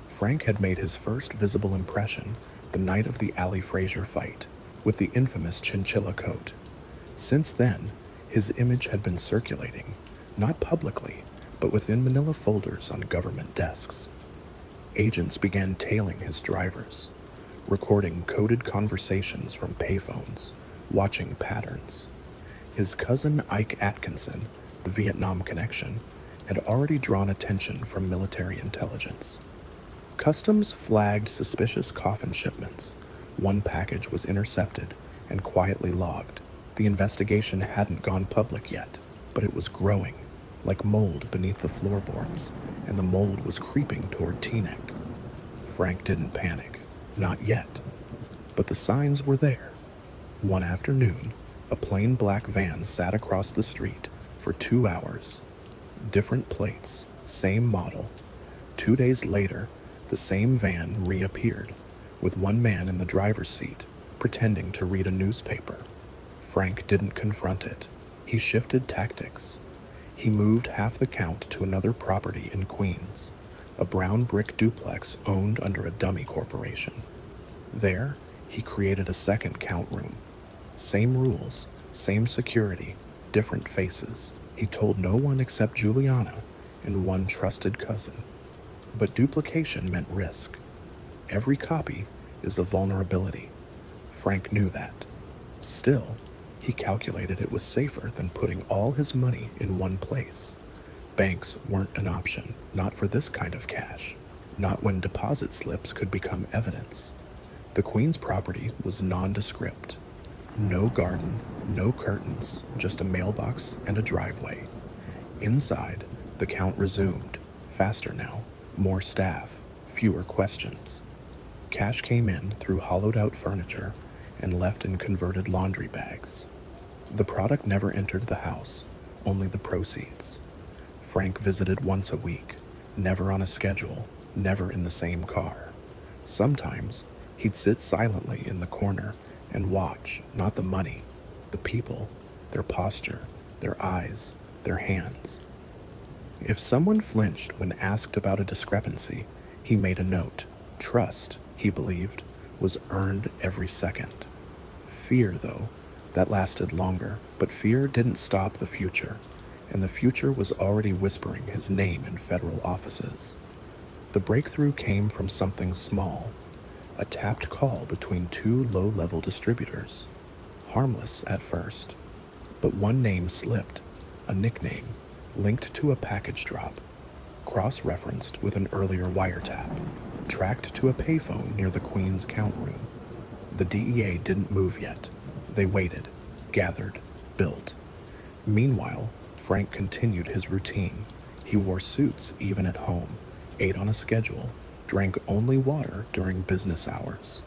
Frank had made his first visible impression the night of the Ali Frazier fight, with the infamous chinchilla coat. Since then, his image had been circulating, not publicly, but within manila folders on government desks. Agents began tailing his drivers, recording coded conversations from payphones, watching patterns. His cousin Ike Atkinson, the Vietnam connection, had already drawn attention from military intelligence. Customs flagged suspicious coffin shipments. One package was intercepted and quietly logged. The investigation hadn't gone public yet, but it was growing, like mold beneath the floorboards, and the mold was creeping toward Teaneck. Frank didn't panic, not yet, but the signs were there. One afternoon, a plain black van sat across the street for 2 hours. Different plates, same model. 2 days later, the same van reappeared, with one man in the driver's seat, pretending to read a newspaper. Frank didn't confront it. He shifted tactics. He moved half the count to another property in Queens, a brown brick duplex owned under a dummy corporation. There, he created a second count room. Same rules, same security, different faces. He told no one except Juliana and one trusted cousin. But duplication meant risk. Every copy is a vulnerability. Frank knew that. Still, he calculated it was safer than putting all his money in one place. Banks weren't an option, not for this kind of cash, not when deposit slips could become evidence. The Queen's property was nondescript. No garden, no curtains, just a mailbox and a driveway. Inside, the count resumed, faster now, more staff, fewer questions. Cash came in through hollowed-out furniture and left in converted laundry bags. The product never entered the house, only the proceeds. Frank visited once a week, never on a schedule, never in the same car. Sometimes, he'd sit silently in the corner and watch, not the money, the people, their posture, their eyes, their hands. If someone flinched when asked about a discrepancy, he made a note. Trust, he believed, was earned every second. Fear, though, that lasted longer, but fear didn't stop the future, and the future was already whispering his name in federal offices. The breakthrough came from something small, a tapped call between two low-level distributors. Harmless at first, but one name slipped, a nickname, linked to a package drop, cross-referenced with an earlier wiretap, tracked to a payphone near the Queen's count room. The DEA didn't move yet. They waited, gathered, built. Meanwhile, Frank continued his routine. He wore suits even at home, ate on a schedule, drank only water during business hours.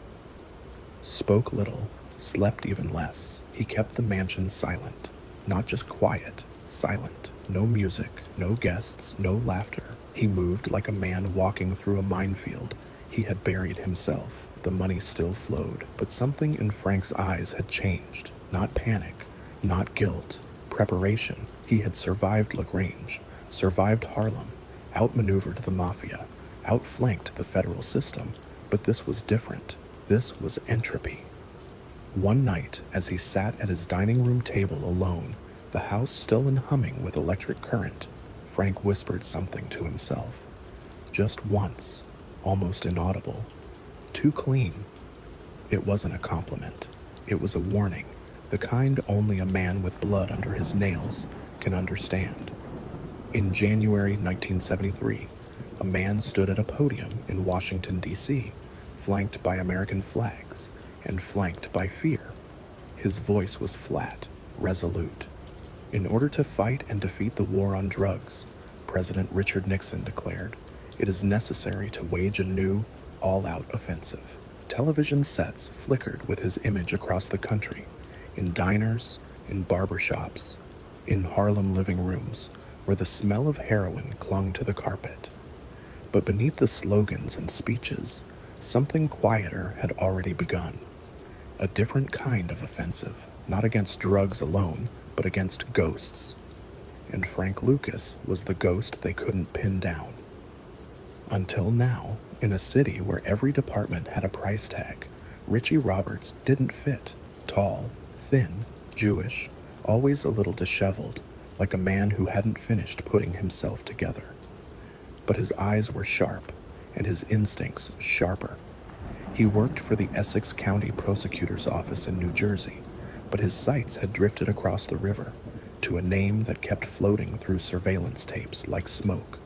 Spoke little, slept even less. He kept the mansion silent, not just quiet, silent. No music, no guests, no laughter. He moved like a man walking through a minefield. He had buried himself. The money still flowed, but something in Frank's eyes had changed. Not panic, not guilt, preparation. He had survived LaGrange, survived Harlem, outmaneuvered the Mafia, outflanked the federal system, but this was different. This was entropy. One night, as he sat at his dining room table alone, the house still in humming with electric current, Frank whispered something to himself. Just once, almost inaudible. Too clean. It wasn't a compliment. It was a warning, the kind only a man with blood under his nails can understand. In January 1973, a man stood at a podium in Washington, D.C., flanked by American flags and flanked by fear. His voice was flat, resolute. In order to fight and defeat the war on drugs, President Richard Nixon declared, it is necessary to wage a new, all-out offensive. Television sets flickered with his image across the country, in diners, in barbershops, in Harlem living rooms, where the smell of heroin clung to the carpet. But beneath the slogans and speeches, something quieter had already begun. A different kind of offensive, not against drugs alone, but against ghosts. And Frank Lucas was the ghost they couldn't pin down. Until now, in a city where every department had a price tag, Richie Roberts didn't fit. Tall, thin, Jewish, always a little disheveled, like a man who hadn't finished putting himself together. But his eyes were sharp, and his instincts sharper. He worked for the Essex County Prosecutor's Office in New Jersey, but his sights had drifted across the river to a name that kept floating through surveillance tapes like smoke.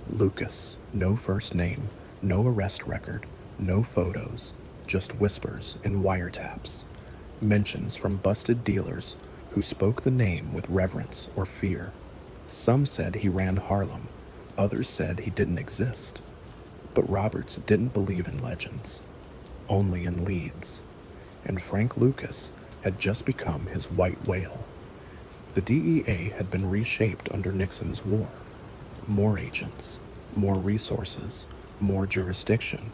Lucas, no first name, no arrest record, no photos, just whispers in wiretaps. Mentions from busted dealers who spoke the name with reverence or fear. Some said he ran Harlem, others said he didn't exist. But Roberts didn't believe in legends, only in leads. And Frank Lucas had just become his white whale. The DEA had been reshaped under Nixon's war. More agents, more resources, more jurisdiction.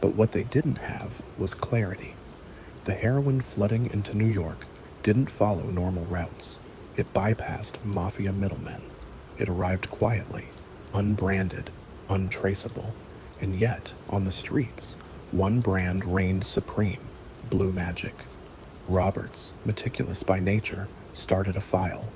But what they didn't have was clarity. The heroin flooding into New York didn't follow normal routes. It bypassed Mafia middlemen. It arrived quietly, unbranded, untraceable. And yet, on the streets, one brand reigned supreme: Blue Magic. Roberts, meticulous by nature, started a file.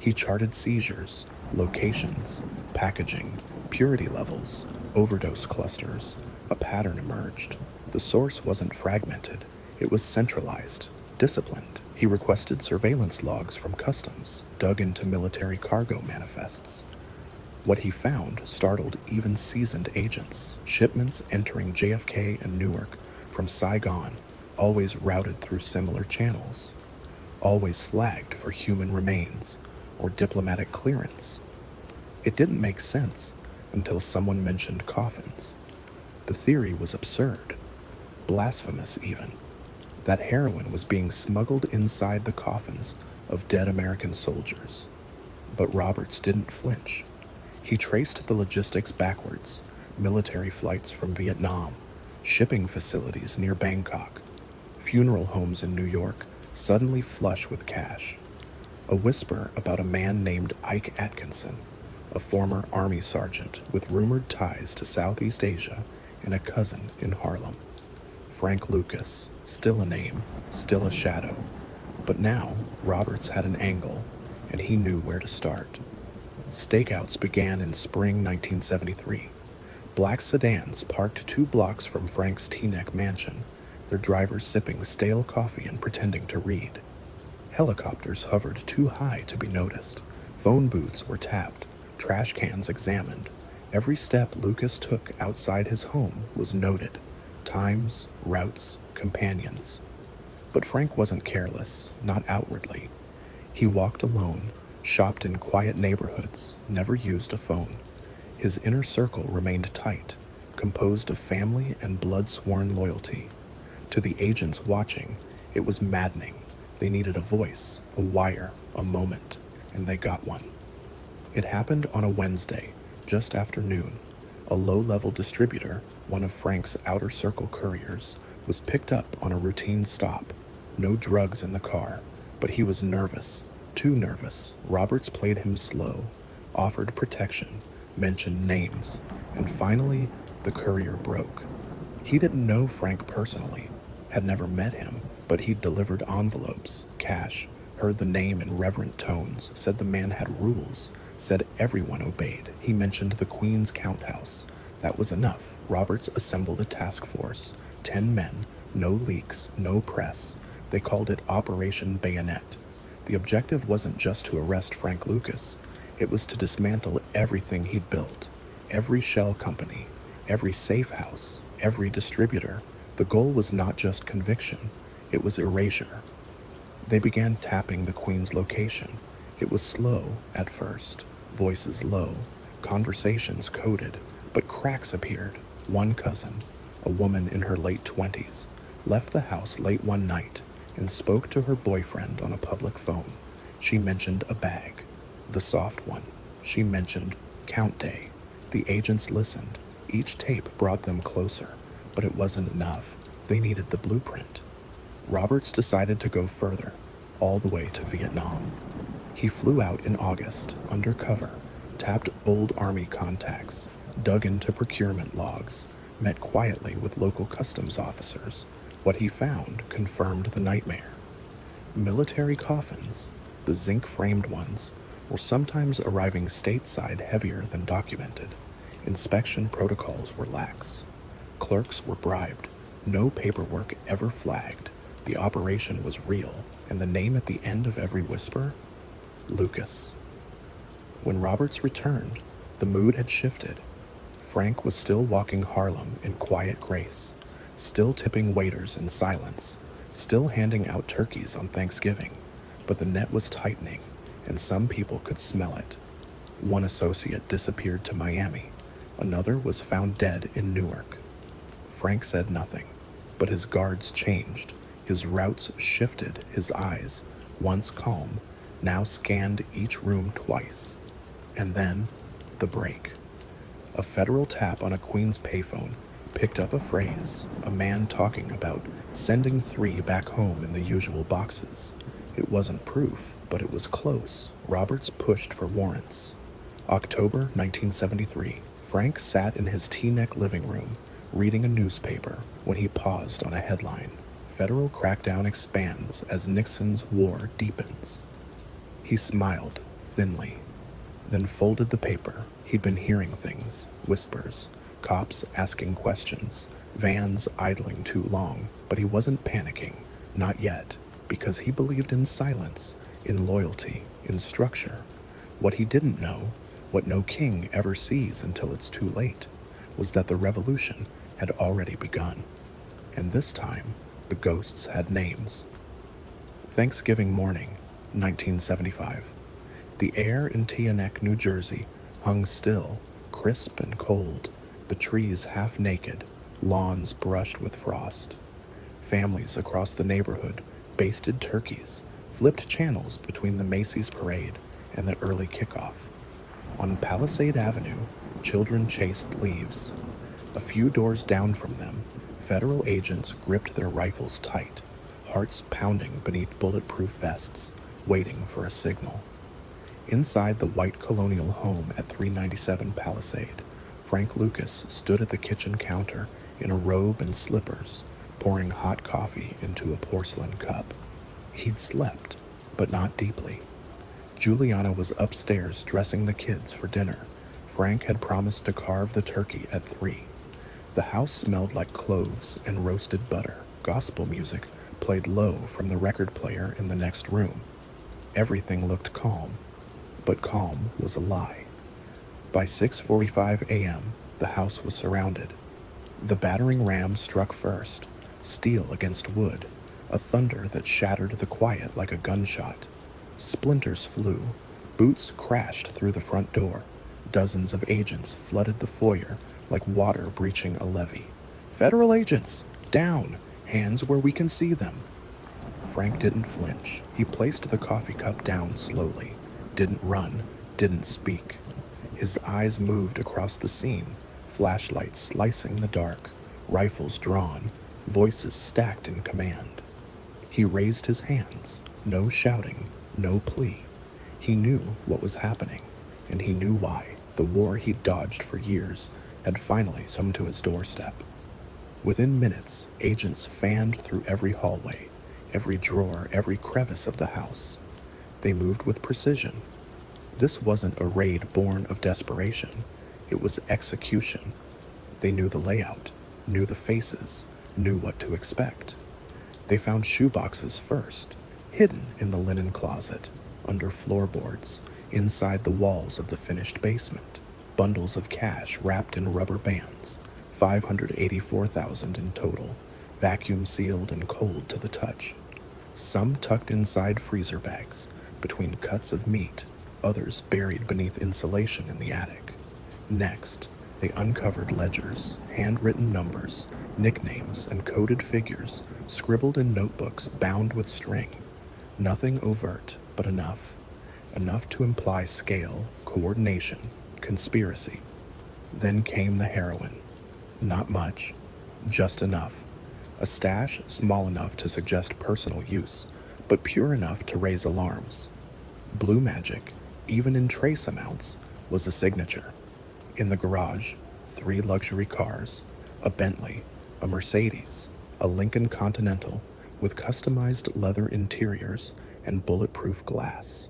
He charted seizures, locations, packaging, purity levels, overdose clusters. A pattern emerged. The source wasn't fragmented. It was centralized, disciplined. He requested surveillance logs from customs, dug into military cargo manifests. What he found startled even seasoned agents. Shipments entering JFK and Newark from Saigon, always routed through similar channels, always flagged for human remains or diplomatic clearance. It didn't make sense until someone mentioned coffins. The theory was absurd, blasphemous even, that heroin was being smuggled inside the coffins of dead American soldiers. But Roberts didn't flinch. He traced the logistics backwards: military flights from Vietnam, shipping facilities near Bangkok, funeral homes in New York suddenly flush with cash. A whisper about a man named Ike Atkinson, a former Army sergeant with rumored ties to Southeast Asia and a cousin in Harlem. Frank Lucas, still a name, still a shadow. But now, Roberts had an angle, and he knew where to start. Stakeouts began in spring 1973. Black sedans parked 2 blocks from Frank's Teaneck mansion, their drivers sipping stale coffee and pretending to read. Helicopters hovered too high to be noticed. Phone booths were tapped, trash cans examined. Every step Lucas took outside his home was noted. Times, routes, companions. But Frank wasn't careless, not outwardly. He walked alone, shopped in quiet neighborhoods, never used a phone. His inner circle remained tight, composed of family and blood-sworn loyalty. To the agents watching, it was maddening. They needed a voice, a wire, a moment, and they got one. It happened on a Wednesday, just after noon. A low-level distributor, one of Frank's outer circle couriers, was picked up on a routine stop. No drugs in the car, but he was nervous, too nervous. Roberts played him slow, offered protection, mentioned names, and finally, the courier broke. He didn't know Frank personally, had never met him, but he'd delivered envelopes, cash, heard the name in reverent tones, said the man had rules, said everyone obeyed. He mentioned the Queen's Count House. That was enough. Roberts assembled a task force, 10 men, no leaks, no press. They called it Operation Bayonet. The objective wasn't just to arrest Frank Lucas. It was to dismantle everything he'd built, every shell company, every safe house, every distributor. The goal was not just conviction, it was erasure. They began tapping the Queen's location. It was slow at first, voices low, conversations coded, but cracks appeared. One cousin, a woman in her late 20s, left the house late one night and spoke to her boyfriend on a public phone. She mentioned a bag, the soft one. She mentioned count day. The agents listened. Each tape brought them closer, but it wasn't enough. They needed the blueprint. Roberts decided to go further, all the way to Vietnam. He flew out in August, undercover, tapped old Army contacts, dug into procurement logs, met quietly with local customs officers. What he found confirmed the nightmare. Military coffins, the zinc-framed ones, were sometimes arriving stateside heavier than documented. Inspection protocols were lax. Clerks were bribed. No paperwork ever flagged. The operation was real, and the name at the end of every whisper? Lucas. When Roberts returned, the mood had shifted. Frank was still walking Harlem in quiet grace, still tipping waiters in silence, still handing out turkeys on Thanksgiving, but the net was tightening, and some people could smell it. One associate disappeared to Miami. Another was found dead in Newark. Frank said nothing, but his guards changed. His routes shifted. His eyes, once calm, now scanned each room twice. And then, the break. A federal tap on a Queens payphone picked up a phrase, a man talking about sending 3 back home in the usual boxes. It wasn't proof, but it was close. Roberts pushed for warrants. October 1973. Frank sat in his T-neck living room, reading a newspaper, when he paused on a headline. Federal crackdown expands as Nixon's war deepens. He smiled, thinly, then folded the paper. He'd been hearing things, whispers, cops asking questions, vans idling too long, but he wasn't panicking, not yet, because he believed in silence, in loyalty, in structure. What he didn't know, what no king ever sees until it's too late, was that the revolution had already begun. And this time, the ghosts had names. Thanksgiving morning, 1975. The air in Teaneck, New Jersey, hung still, crisp and cold, the trees half naked, lawns brushed with frost. Families across the neighborhood basted turkeys, flipped channels between the Macy's parade and the early kickoff. On Palisade Avenue, children chased leaves. A few doors down from them, federal agents gripped their rifles tight, hearts pounding beneath bulletproof vests, waiting for a signal. Inside the white colonial home at 397 Palisade, Frank Lucas stood at the kitchen counter in a robe and slippers, pouring hot coffee into a porcelain cup. He'd slept, but not deeply. Juliana was upstairs dressing the kids for dinner. Frank had promised to carve the turkey at 3. The house smelled like cloves and roasted butter. Gospel music played low from the record player in the next room. Everything looked calm, but calm was a lie. By 6:45 a.m., the house was surrounded. The battering ram struck first, steel against wood, a thunder that shattered the quiet like a gunshot. Splinters flew, boots crashed through the front door. Dozens of agents flooded the foyer like water breaching a levee. Federal agents, down, hands where we can see them. Frank didn't flinch. He placed the coffee cup down slowly, didn't run, didn't speak. His eyes moved across the scene, flashlights slicing the dark, rifles drawn, voices stacked in command. He raised his hands, no shouting, no plea. He knew what was happening, and he knew why. The war he'd dodged for years had finally come to his doorstep. Within minutes, agents fanned through every hallway, every drawer, every crevice of the house. They moved with precision. This wasn't a raid born of desperation. It was execution. They knew the layout, knew the faces, knew what to expect. They found shoeboxes first, hidden in the linen closet, under floorboards, inside the walls of the finished basement. Bundles of cash wrapped in rubber bands, $584,000 in total, vacuum sealed and cold to the touch. Some tucked inside freezer bags, between cuts of meat, others buried beneath insulation in the attic. Next, They uncovered ledgers, handwritten numbers, nicknames, and coded figures scribbled in notebooks bound with string. Nothing overt, but enough. Enough to imply scale, coordination, conspiracy. Then came the heroin. Not much, just enough. A stash small enough to suggest personal use, but pure enough to raise alarms. Blue magic, even in trace amounts, was a signature. In the garage, 3 luxury cars, a Bentley, a Mercedes, a Lincoln Continental with customized leather interiors and bulletproof glass,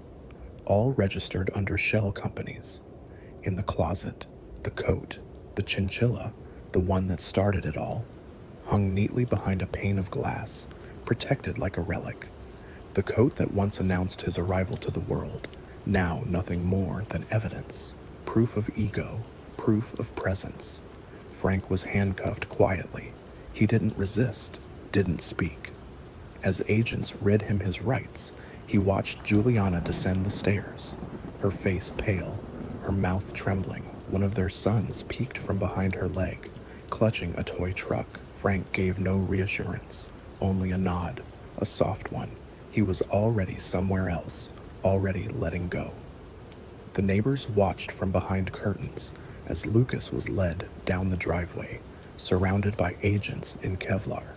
all registered under shell companies. In the closet, the coat, the chinchilla, the one that started it all, hung neatly behind a pane of glass, protected like a relic. The coat that once announced his arrival to the world, now nothing more than evidence, proof of ego, proof of presence. Frank was handcuffed quietly. He didn't resist, didn't speak. As agents read him his rights, he watched Juliana descend the stairs, her face pale, her mouth trembling. One of their sons peeked from behind her leg, clutching a toy truck. Frank gave no reassurance, only a nod, a soft one. He was already somewhere else, already letting go. The neighbors watched from behind curtains as Lucas was led down the driveway, surrounded by agents in Kevlar.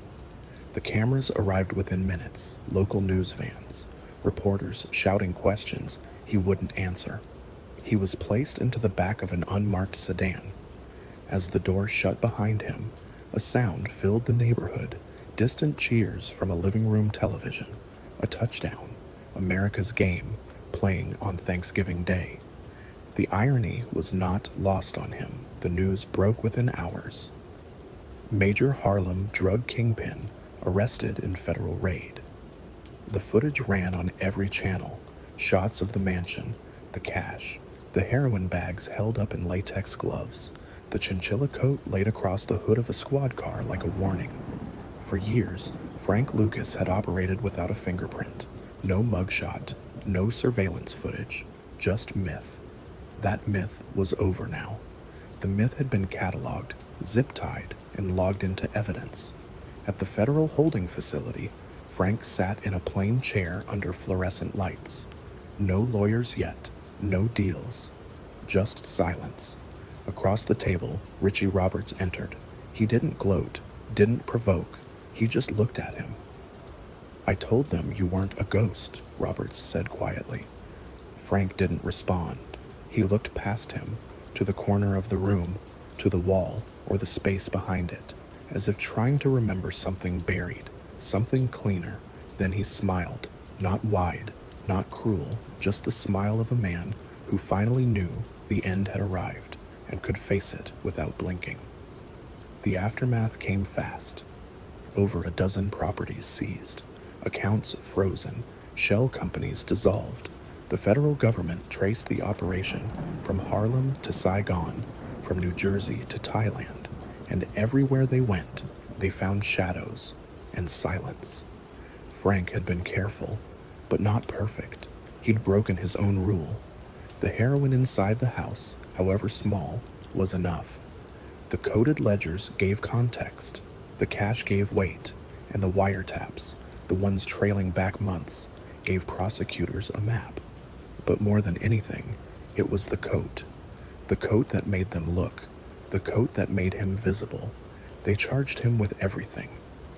The cameras arrived within minutes, local news vans, reporters shouting questions he wouldn't answer. He was placed into the back of an unmarked sedan. As the door shut behind him, a sound filled the neighborhood, distant cheers from a living room television, a touchdown, America's game, playing on Thanksgiving Day. The irony was not lost on him. The news broke within hours. Major Harlem drug kingpin arrested in federal raid. The footage ran on every channel, shots of the mansion, the cash, the heroin bags held up in latex gloves, the chinchilla coat laid across the hood of a squad car like a warning. For years, Frank Lucas had operated without a fingerprint, no mugshot, no surveillance footage, just myth. That myth was over now. The myth had been cataloged, zip-tied, and logged into evidence. At the federal holding facility, Frank sat in a plain chair under fluorescent lights. No lawyers yet, no deals, just silence. Across the table, Richie Roberts entered. He didn't gloat, didn't provoke. He just looked at him. "I told them you weren't a ghost," Roberts said quietly. Frank didn't respond. He looked past him, to the corner of the room, to the wall or the space behind it, as if trying to remember something buried, something cleaner. Then he smiled, not wide, not cruel, just the smile of a man who finally knew the end had arrived and could face it without blinking. The aftermath came fast. Over a dozen properties seized, accounts frozen, shell companies dissolved. The federal government traced the operation from Harlem to Saigon, from New Jersey to Thailand, and everywhere they went, they found shadows and silence. Frank had been careful, but not perfect. He'd broken his own rule. The heroin inside the house, however small, was enough. The coded ledgers gave context, the cash gave weight, and the wiretaps, the ones trailing back months, gave prosecutors a map. But more than anything, it was the coat that made them look, the coat that made him visible. They charged him with everything: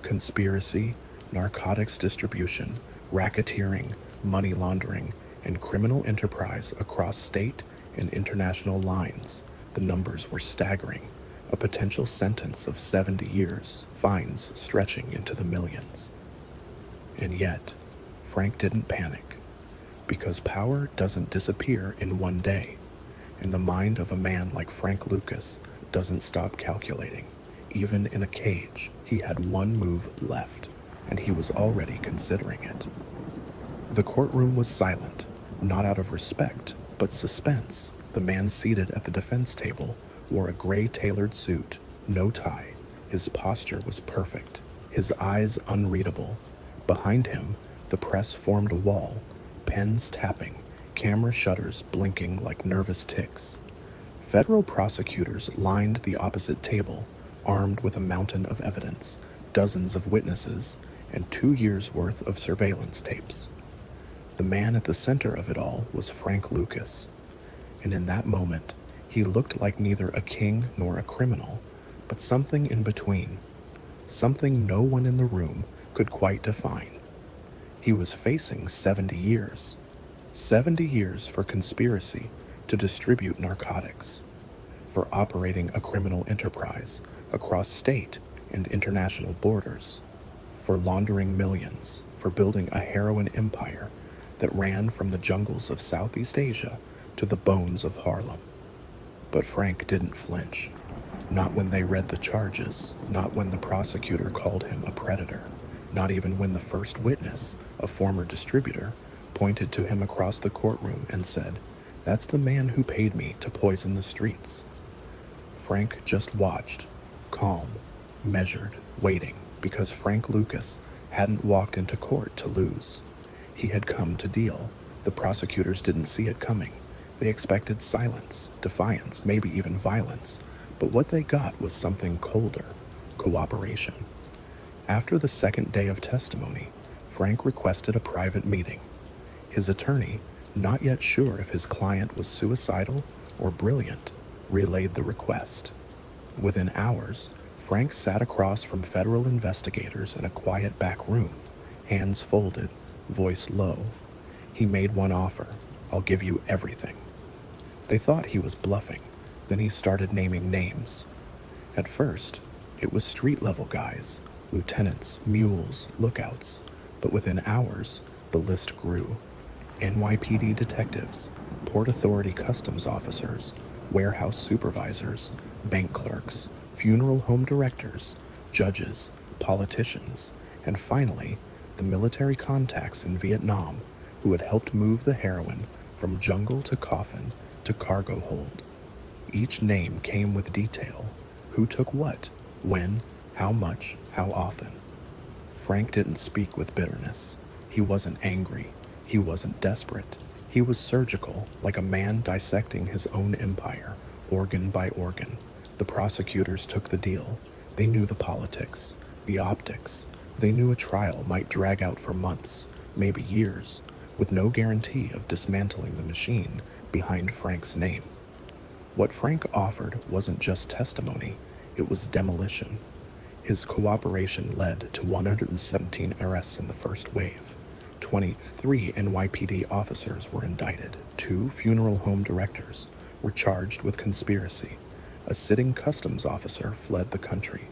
conspiracy, narcotics distribution, racketeering, money laundering, and criminal enterprise across state and international lines. The numbers were staggering. A potential sentence of 70 years, fines stretching into the millions. And yet, Frank didn't panic. Because power doesn't disappear in one day, and the mind of a man like Frank Lucas doesn't stop calculating. Even in a cage, he had one move left, and he was already considering it. The courtroom was silent, not out of respect, but suspense. The man seated at the defense table wore a gray tailored suit, no tie. His posture was perfect, his eyes unreadable. Behind him, the press formed a wall, pens tapping, camera shutters blinking like nervous ticks. Federal prosecutors lined the opposite table, armed with a mountain of evidence, dozens of witnesses, and 2 years' worth of surveillance tapes. The man at the center of it all was Frank Lucas, and in that moment, he looked like neither a king nor a criminal, but something in between, something no one in the room could quite define. He was facing 70 years. 70 years for conspiracy to distribute narcotics, for operating a criminal enterprise across state and international borders, for laundering millions, for building a heroin empire that ran from the jungles of Southeast Asia to the bones of Harlem. But Frank didn't flinch. Not when they read the charges, not when the prosecutor called him a predator, not even when the first witness, a former distributor, pointed to him across the courtroom and said, "That's the man who paid me to poison the streets." Frank just watched, calm, measured, waiting, because Frank Lucas hadn't walked into court to lose. He had come to deal. The prosecutors didn't see it coming. They expected silence, defiance, maybe even violence. But what they got was something colder: cooperation. After the second day of testimony, Frank requested a private meeting. His attorney, not yet sure if his client was suicidal or brilliant, relayed the request. Within hours, Frank sat across from federal investigators in a quiet back room, hands folded, voice low. He made one offer: "I'll give you everything." They thought he was bluffing. Then he started naming names. At first, it was street-level guys, lieutenants, mules, lookouts. But within hours, the list grew. NYPD detectives, Port Authority customs officers, warehouse supervisors, bank clerks, funeral home directors, judges, politicians, and finally, the military contacts in Vietnam who had helped move the heroin from jungle to coffin to cargo hold. Each name came with detail: who took what, when, how much, how often. Frank didn't speak with bitterness. He wasn't angry. He wasn't desperate. He was surgical, like a man dissecting his own empire, organ by organ. The prosecutors took the deal. They knew the politics, the optics. They knew a trial might drag out for months, maybe years, with no guarantee of dismantling the machine behind Frank's name. What Frank offered wasn't just testimony, it was demolition. His cooperation led to 117 arrests in the first wave. 23 NYPD officers were indicted. 2 funeral home directors were charged with conspiracy. A sitting customs officer fled the country.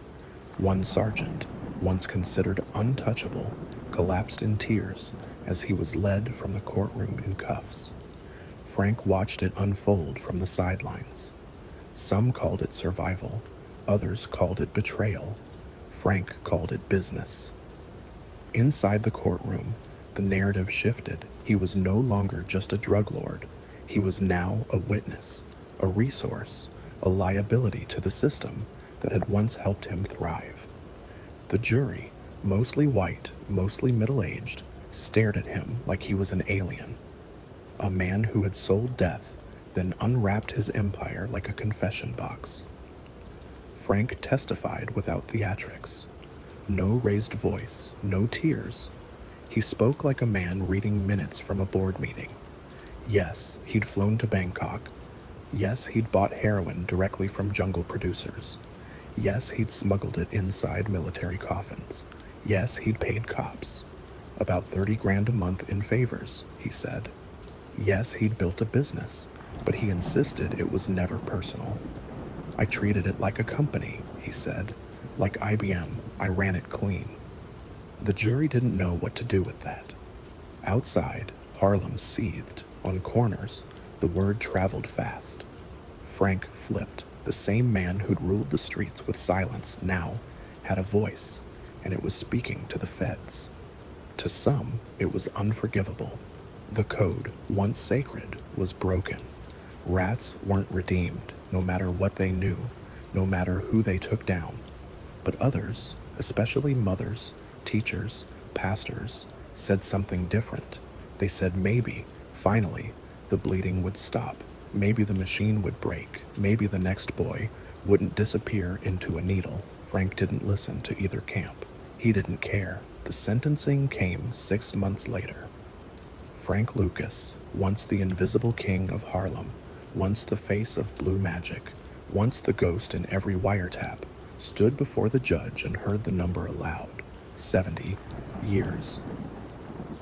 One sergeant, once considered untouchable, collapsed in tears as he was led from the courtroom in cuffs. Frank watched it unfold from the sidelines. Some called it survival, others called it betrayal. Frank called it business. Inside the courtroom, the narrative shifted. He was no longer just a drug lord. He was now a witness, a resource, a liability to the system that had once helped him thrive. The jury, mostly white, mostly middle-aged, stared at him like he was an alien. A man who had sold death, then unwrapped his empire like a confession box. Frank testified without theatrics. No raised voice, no tears. He spoke like a man reading minutes from a board meeting. Yes, he'd flown to Bangkok. Yes, he'd bought heroin directly from jungle producers. Yes, he'd smuggled it inside military coffins. Yes, he'd paid cops. About 30 grand a month in favors, he said. Yes, he'd built a business, but he insisted it was never personal. I treated it like a company, he said. Like IBM, I ran it clean. The jury didn't know what to do with that. Outside, Harlem seethed. On corners, the word traveled fast. Frank flipped. The same man who'd ruled the streets with silence now had a voice, and it was speaking to the feds. To some, it was unforgivable. The code, once sacred, was broken. Rats weren't redeemed, no matter what they knew, no matter who they took down. But others, especially mothers, teachers, pastors, said something different. They said maybe, finally, the bleeding would stop. Maybe the machine would break. Maybe the next boy wouldn't disappear into a needle. Frank didn't listen to either camp. He didn't care. The sentencing came 6 months later. Frank Lucas, once the invisible king of Harlem, once the face of blue magic, once the ghost in every wiretap, stood before the judge and heard the number aloud. 70 years.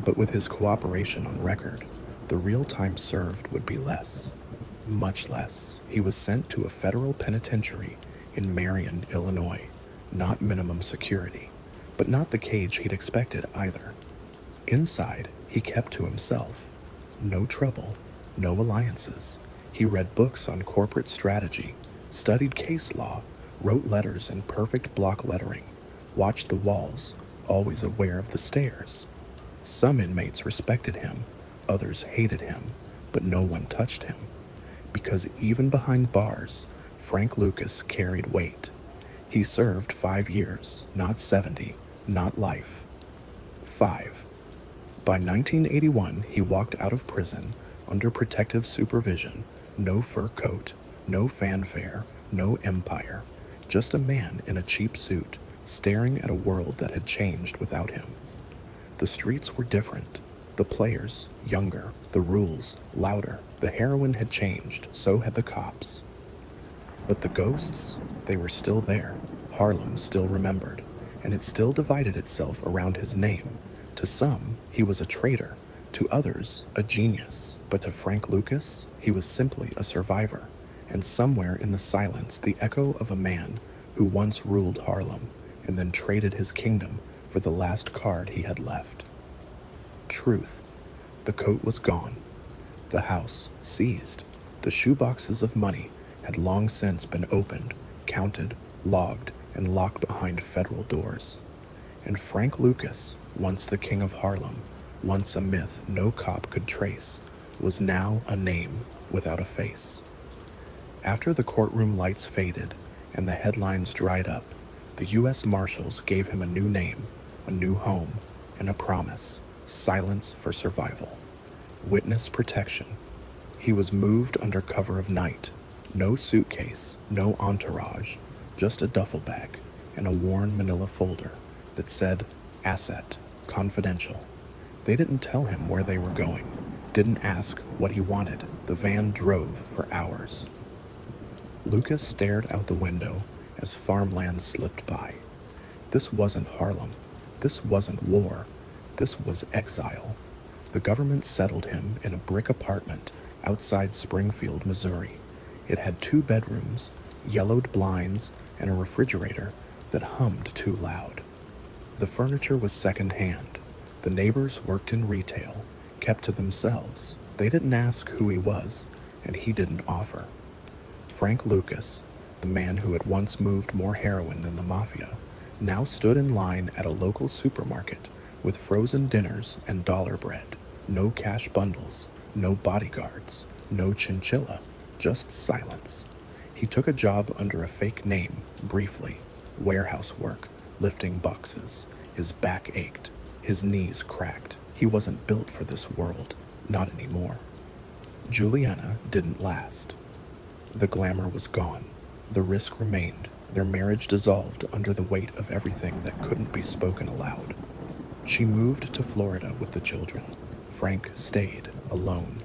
But with his cooperation on record, the real time served would be less. Much less. He was sent to a federal penitentiary in Marion, Illinois. Not minimum security, but not the cage he'd expected either. Inside, he kept to himself. No trouble, no alliances. He read books on corporate strategy, studied case law, wrote letters in perfect block lettering, watched the walls, always aware of the stairs. Some inmates respected him, others hated him, but no one touched him. Because even behind bars, Frank Lucas carried weight. He served 5 years, not 70, not life. 5. By 1981, he walked out of prison under protective supervision. No fur coat, no fanfare, no empire. Just a man in a cheap suit, staring at a world that had changed without him. The streets were different. The players, younger. The rules, louder. The heroin had changed, so had the cops. But the ghosts, they were still there. Harlem still remembered, and it still divided itself around his name. To some, he was a traitor. To others, a genius. But to Frank Lucas, he was simply a survivor. And somewhere in the silence, the echo of a man who once ruled Harlem and then traded his kingdom for the last card he had left. Truth. The coat was gone. The house seized. The shoeboxes of money had long since been opened, counted, logged, and locked behind federal doors. And Frank Lucas, once the king of Harlem, once a myth no cop could trace, was now a name without a face. After the courtroom lights faded and the headlines dried up, the U.S. Marshals gave him a new name, a new home, and a promise: silence for survival. Witness protection. He was moved under cover of night. No suitcase, no entourage, just a duffel bag and a worn manila folder that said, "Asset, confidential." They didn't tell him where they were going, didn't ask what he wanted. The van drove for hours. Lucas stared out the window as farmland slipped by. This wasn't Harlem. This wasn't war. This was exile. The government settled him in a brick apartment outside Springfield, Missouri. It had 2 bedrooms, yellowed blinds, and a refrigerator that hummed too loud. The furniture was second-hand. The neighbors worked in retail, kept to themselves. They didn't ask who he was, and he didn't offer. Frank Lucas, the man who had once moved more heroin than the Mafia, now stood in line at a local supermarket with frozen dinners and dollar bread. No cash bundles, no bodyguards, no chinchilla, just silence. He took a job under a fake name, briefly. Warehouse work, lifting boxes. His back ached. His knees cracked. He wasn't built for this world. Not anymore. Juliana didn't last. The glamour was gone. The risk remained. Their marriage dissolved under the weight of everything that couldn't be spoken aloud. She moved to Florida with the children. Frank stayed alone.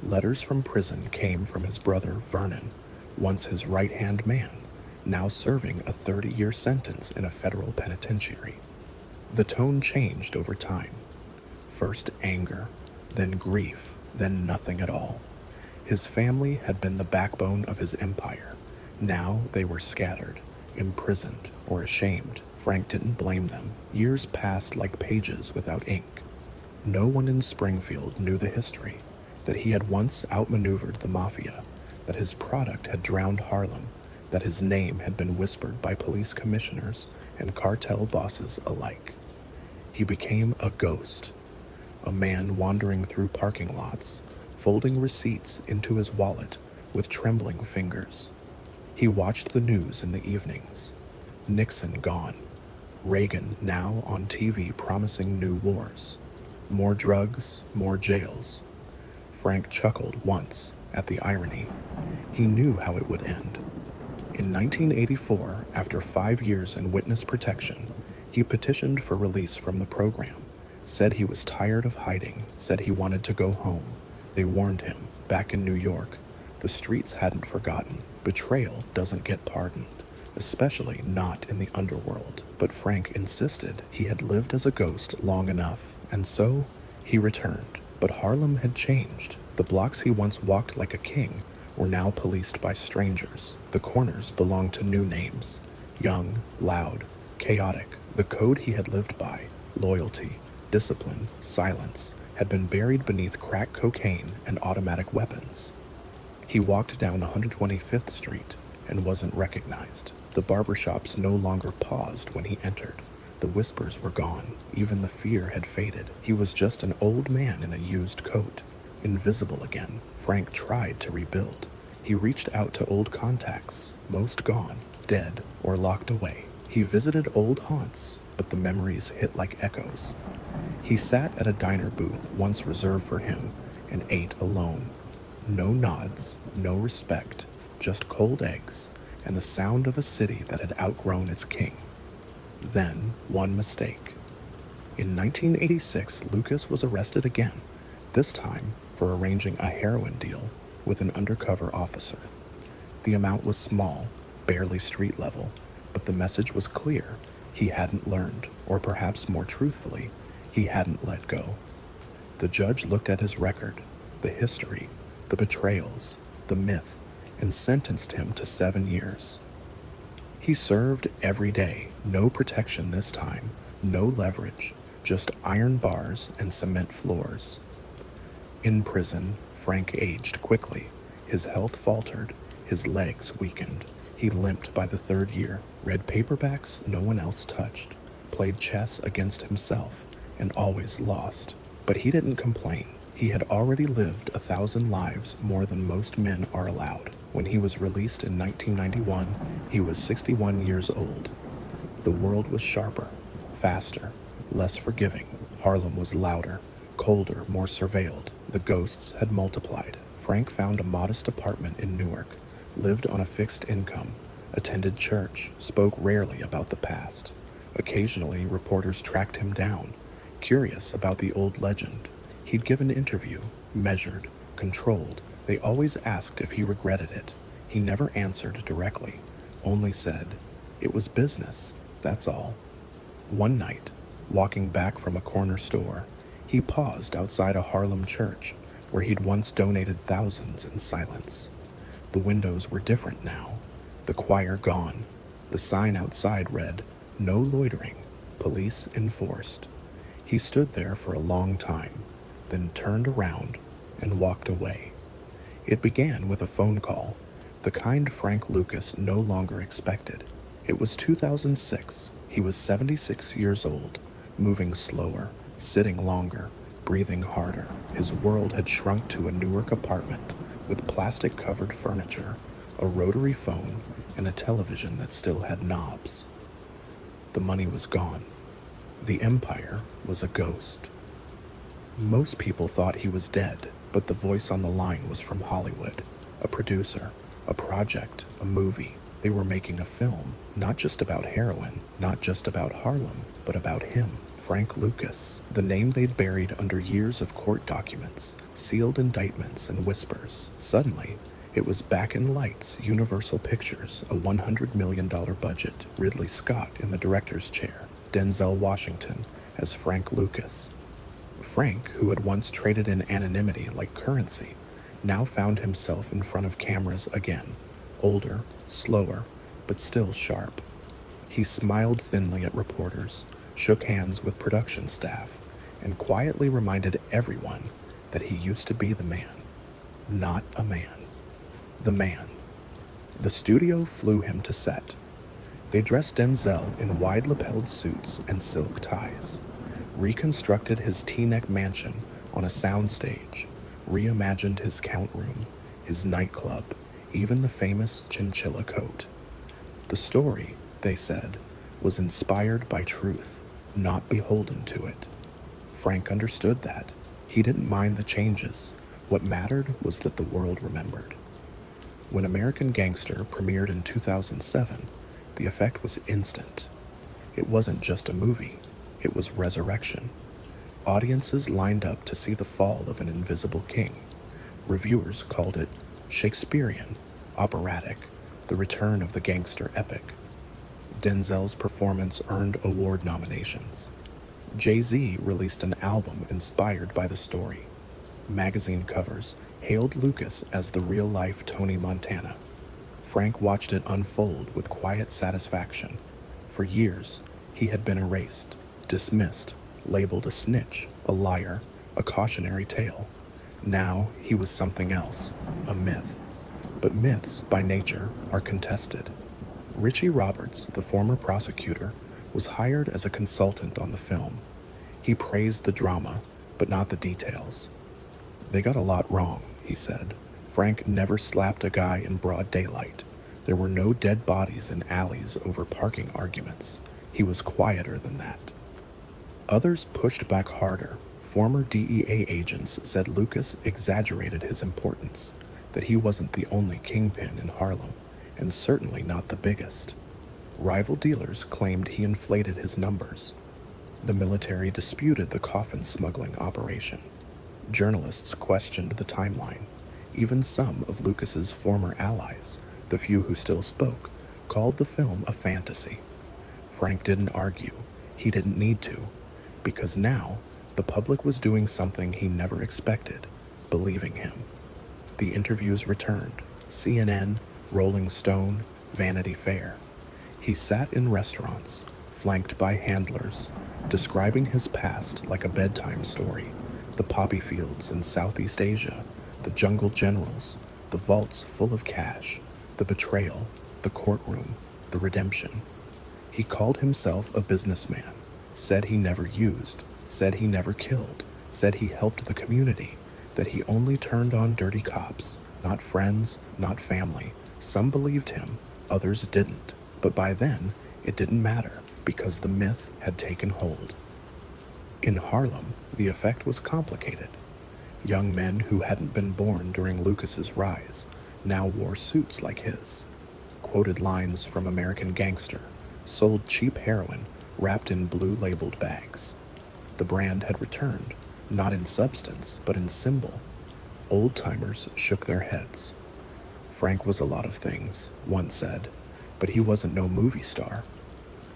Letters from prison came from his brother, Vernon, once his right-hand man, now serving a 30-year sentence in a federal penitentiary. The tone changed over time. First anger, then grief, then nothing at all. His family had been the backbone of his empire. Now they were scattered, imprisoned, or ashamed. Frank didn't blame them. Years passed like pages without ink. No one in Springfield knew the history, that he had once outmaneuvered the Mafia, that his product had drowned Harlem, that his name had been whispered by police commissioners and cartel bosses alike. He became a ghost, a man wandering through parking lots, folding receipts into his wallet with trembling fingers. He watched the news in the evenings. Nixon gone. Reagan now on TV promising new wars. More drugs, more jails. Frank chuckled once at the irony. He knew how it would end. In 1984, after 5 years in witness protection, he petitioned for release from the program, said he was tired of hiding, said he wanted to go home. They warned him, back in New York, the streets hadn't forgotten. Betrayal doesn't get pardoned, especially not in the underworld. But Frank insisted he had lived as a ghost long enough, and so he returned. But Harlem had changed. The blocks he once walked like a king were now policed by strangers. The corners belonged to new names: young, loud, chaotic. The code he had lived by, loyalty, discipline, silence, had been buried beneath crack cocaine and automatic weapons. He walked down 125th Street and wasn't recognized. The barbershops no longer paused when he entered. The whispers were gone. Even the fear had faded. He was just an old man in a used coat, invisible again. Frank tried to rebuild. He reached out to old contacts, most gone, dead, or locked away. He visited old haunts, but the memories hit like echoes. He sat at a diner booth once reserved for him and ate alone. No nods, no respect, just cold eggs and the sound of a city that had outgrown its king. Then, one mistake. In 1986, Lucas was arrested again, this time for arranging a heroin deal with an undercover officer. The amount was small, barely street level, but the message was clear. He hadn't learned, or perhaps more truthfully, he hadn't let go. The judge looked at his record, the history, the betrayals, the myth, and sentenced him to 7 years. He served every day, no protection this time, no leverage, just iron bars and cement floors. In prison, Frank aged quickly. His health faltered, his legs weakened. He limped by the 3rd year, read paperbacks no one else touched, played chess against himself, and always lost. But he didn't complain. He had already lived 1,000 lives more than most men are allowed. When he was released in 1991, he was 61 years old. The world was sharper, faster, less forgiving. Harlem was louder, colder, more surveilled. The ghosts had multiplied. Frank found a modest apartment in Newark, lived on a fixed income, attended church, spoke rarely about the past. Occasionally, reporters tracked him down, curious about the old legend. He'd give an interview, measured, controlled. They always asked if he regretted it. He never answered directly, only said, "It was business, that's all." One night, walking back from a corner store, he paused outside a Harlem church where he'd once donated thousands in silence. The windows were different now, the choir gone. The sign outside read, "No loitering, police enforced." He stood there for a long time, then turned around and walked away. It began with a phone call, the kind Frank Lucas no longer expected. It was 2006. He was 76 years old, moving slower, sitting longer, breathing harder. His world had shrunk to a Newark apartment with plastic-covered furniture, a rotary phone, and a television that still had knobs. The money was gone. The empire was a ghost. Most people thought he was dead, but the voice on the line was from Hollywood, a producer, a project, a movie. They were making a film, not just about heroin, not just about Harlem, but about him, Frank Lucas, the name they'd buried under years of court documents, sealed indictments, and whispers. Suddenly, it was back in lights, Universal Pictures, a $100 million budget, Ridley Scott in the director's chair, Denzel Washington as Frank Lucas. Frank, who had once traded in anonymity like currency, now found himself in front of cameras again, older, slower, but still sharp. He smiled thinly at reporters, shook hands with production staff, and quietly reminded everyone that he used to be the man. Not a man. The man. The studio flew him to set. They dressed Denzel in wide-lapelled suits and silk ties, reconstructed his T-neck mansion on a soundstage, reimagined his count room, his nightclub, even the famous chinchilla coat. The story, they said, was inspired by truth, not beholden to it. Frank understood that. He didn't mind the changes. What mattered was that the world remembered. When American Gangster premiered in 2007, the effect was instant. It wasn't just a movie, it was resurrection. Audiences lined up to see the fall of an invisible king. Reviewers called it Shakespearean, operatic, the return of the gangster epic. Denzel's performance earned award nominations. Jay-Z released an album inspired by the story. Magazine covers hailed Lucas as the real-life Tony Montana. Frank watched it unfold with quiet satisfaction. For years, he had been erased, dismissed, labeled a snitch, a liar, a cautionary tale. Now he was something else, a myth. But myths, by nature, are contested. Richie Roberts, the former prosecutor, was hired as a consultant on the film. He praised the drama, but not the details. "They got a lot wrong," he said. "Frank never slapped a guy in broad daylight. There were no dead bodies in alleys over parking arguments. He was quieter than that." Others pushed back harder. Former DEA agents said Lucas exaggerated his importance, that he wasn't the only kingpin in Harlem, and certainly not the biggest. Rival dealers claimed he inflated his numbers. The military disputed the coffin smuggling operation. Journalists questioned the timeline. Even some of Lucas's former allies, the few who still spoke, called the film a fantasy. Frank didn't argue. He didn't need to, because now the public was doing something he never expected, believing him. The interviews returned. CNN, Rolling Stone, Vanity Fair. He sat in restaurants, flanked by handlers, describing his past like a bedtime story. The poppy fields in Southeast Asia, the jungle generals, the vaults full of cash, the betrayal, the courtroom, the redemption. He called himself a businessman, said he never used, said he never killed, said he helped the community, that he only turned on dirty cops, not friends, not family. Some believed him, others didn't, but by then, it didn't matter because the myth had taken hold. In Harlem, the effect was complicated. Young men who hadn't been born during Lucas's rise now wore suits like his, quoted lines from American Gangster, sold cheap heroin wrapped in blue-labeled bags. The brand had returned, not in substance, but in symbol. Old-timers shook their heads. Frank was a lot of things, one said, but he wasn't no movie star.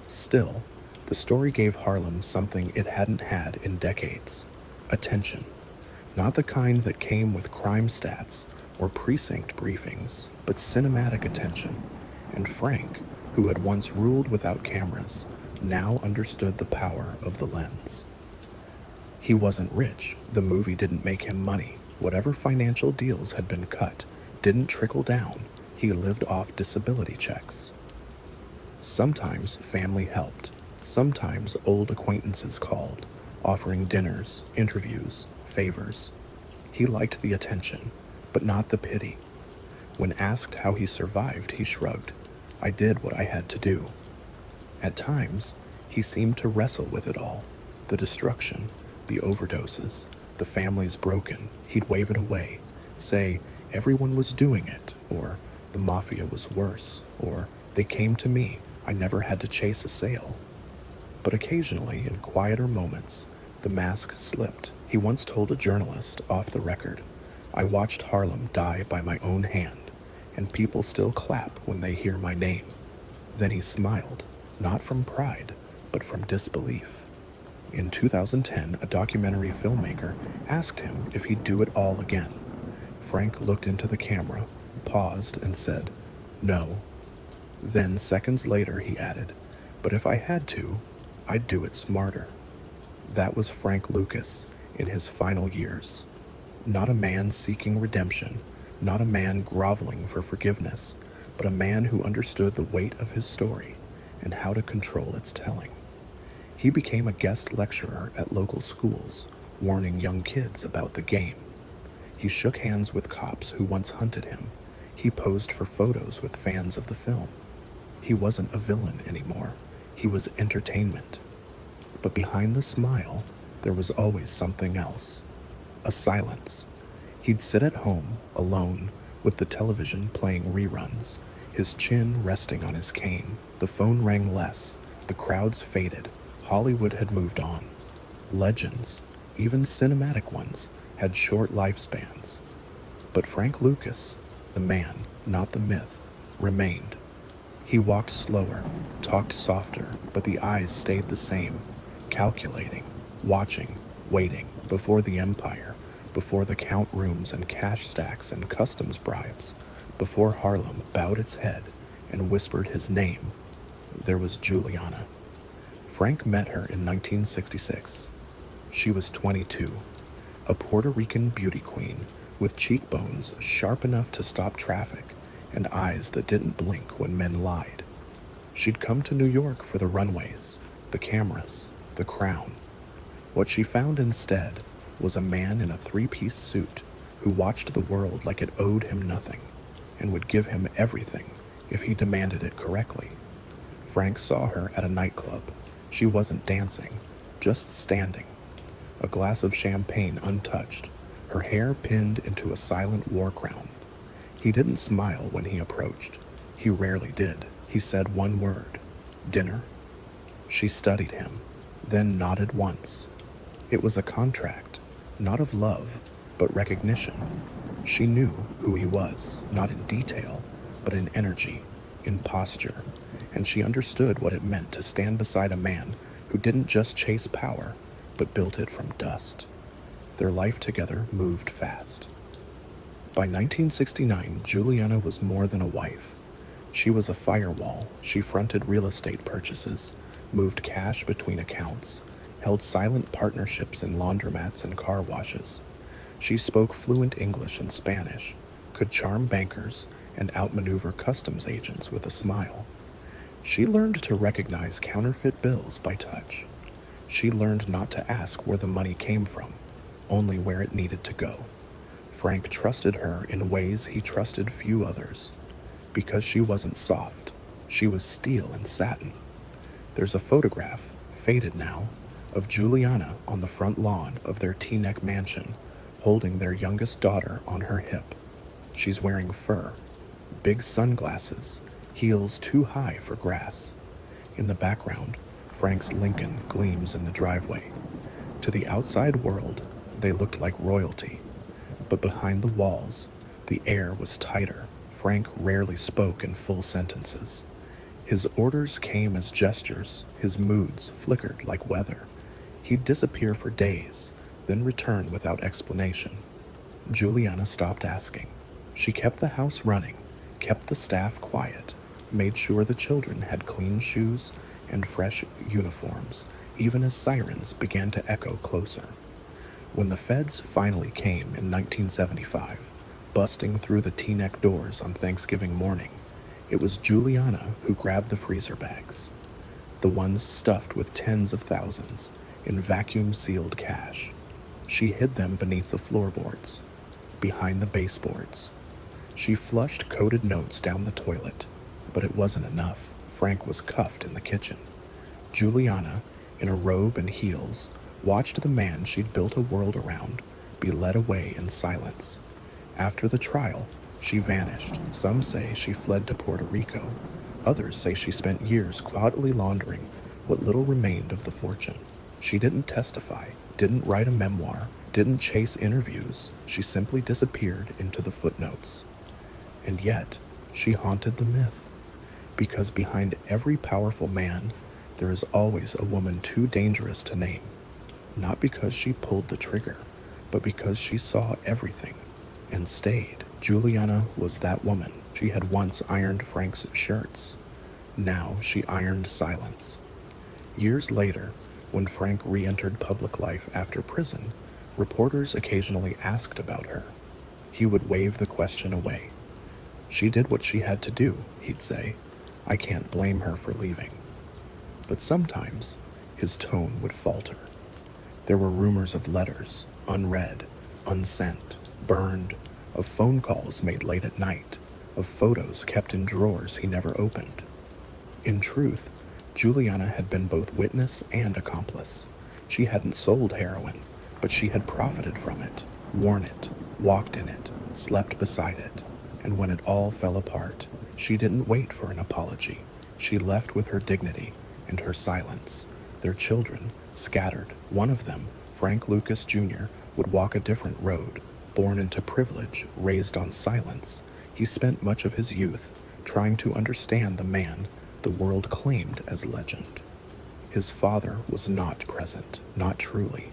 Still, the story gave Harlem something it hadn't had in decades: attention. Not the kind that came with crime stats or precinct briefings, but cinematic attention. And Frank, who had once ruled without cameras, now understood the power of the lens. He wasn't rich. The movie didn't make him money. Whatever financial deals had been cut didn't trickle down. He lived off disability checks. Sometimes family helped. Sometimes old acquaintances called, offering dinners, interviews, favors. He liked the attention, but not the pity. When asked how he survived, he shrugged. "I did what I had to do." At times, he seemed to wrestle with it all. The destruction, the overdoses, the families broken. He'd wave it away, say everyone was doing it, or the Mafia was worse, or they came to me, I never had to chase a sale. But occasionally, in quieter moments, the mask slipped. He once told a journalist, off the record, "I watched Harlem die by my own hand, and people still clap when they hear my name." Then he smiled, not from pride, but from disbelief. In 2010, a documentary filmmaker asked him if he'd do it all again. Frank looked into the camera, paused, and said, "No." Then, seconds later, he added, "But if I had to, I'd do it smarter." That was Frank Lucas in his final years. Not a man seeking redemption, not a man groveling for forgiveness, but a man who understood the weight of his story and how to control its telling. He became a guest lecturer at local schools, warning young kids about the game. He shook hands with cops who once hunted him. He posed for photos with fans of the film. He wasn't a villain anymore. He was entertainment. But behind the smile, there was always something else. A silence. He'd sit at home, alone, with the television playing reruns, his chin resting on his cane. The phone rang less, the crowds faded, Hollywood had moved on. Legends, even cinematic ones, had short lifespans. But Frank Lucas, the man, not the myth, remained. He walked slower, talked softer, but the eyes stayed the same, calculating, watching, waiting, before the empire, before the count rooms and cash stacks and customs bribes, before Harlem bowed its head and whispered his name. There was Juliana. Frank met her in 1966. She was 22, a Puerto Rican beauty queen with cheekbones sharp enough to stop traffic and eyes that didn't blink when men lied. She'd come to New York for the runways, the cameras, the crown. What she found instead was a man in a three-piece suit who watched the world like it owed him nothing and would give him everything if he demanded it correctly. Frank saw her at a nightclub. She wasn't dancing, just standing, a glass of champagne untouched, her hair pinned into a silent war crown. He didn't smile when he approached. He rarely did. He said one word, "Dinner?" She studied him, then nodded once. It was a contract, not of love, but recognition. She knew who he was, not in detail, but in energy, in posture, and she understood what it meant to stand beside a man who didn't just chase power, but built it from dust. Their life together moved fast. By 1969, Juliana was more than a wife. She was a firewall. She fronted real estate purchases, moved cash between accounts, held silent partnerships in laundromats and car washes. She spoke fluent English and Spanish, could charm bankers, and outmaneuver customs agents with a smile. She learned to recognize counterfeit bills by touch. She learned not to ask where the money came from, only where it needed to go. Frank trusted her in ways he trusted few others. Because she wasn't soft, she was steel and satin. There's a photograph, faded now, of Juliana on the front lawn of their Teaneck mansion, holding their youngest daughter on her hip. She's wearing fur, big sunglasses, heels too high for grass. In the background, Frank's Lincoln gleams in the driveway. To the outside world, they looked like royalty. But behind the walls, the air was tighter. Frank rarely spoke in full sentences. His orders came as gestures, his moods flickered like weather. He'd disappear for days, then return without explanation. Juliana stopped asking. She kept the house running, kept the staff quiet, made sure the children had clean shoes and fresh uniforms, even as sirens began to echo closer. When the feds finally came in 1975, busting through the Teaneck doors on Thanksgiving morning, it was Juliana who grabbed the freezer bags, the ones stuffed with tens of thousands in vacuum-sealed cash. She hid them beneath the floorboards, behind the baseboards. She flushed coded notes down the toilet, but it wasn't enough. Frank was cuffed in the kitchen. Juliana, in a robe and heels, watched the man she'd built a world around be led away in silence. After the trial, she vanished. Some say she fled to Puerto Rico. Others say she spent years quietly laundering what little remained of the fortune. She didn't testify, didn't write a memoir, didn't chase interviews. She simply disappeared into the footnotes. And yet, she haunted the myth. Because behind every powerful man, there is always a woman too dangerous to name. Not because she pulled the trigger, but because she saw everything and stayed. Juliana was that woman. She had once ironed Frank's shirts. Now she ironed silence. Years later, when Frank re-entered public life after prison, reporters occasionally asked about her. He would wave the question away. "She did what she had to do," he'd say. "I can't blame her for leaving." But sometimes his tone would falter. There were rumors of letters, unread, unsent, burned, of phone calls made late at night, of photos kept in drawers he never opened. In truth, Juliana had been both witness and accomplice. She hadn't sold heroin, but she had profited from it, worn it, walked in it, slept beside it, and when it all fell apart, she didn't wait for an apology. She left with her dignity and her silence. Their children, scattered, one of them, Frank Lucas Jr., would walk a different road. Born into privilege, raised on silence, he spent much of his youth trying to understand the man the world claimed as legend. His father was not present, not truly.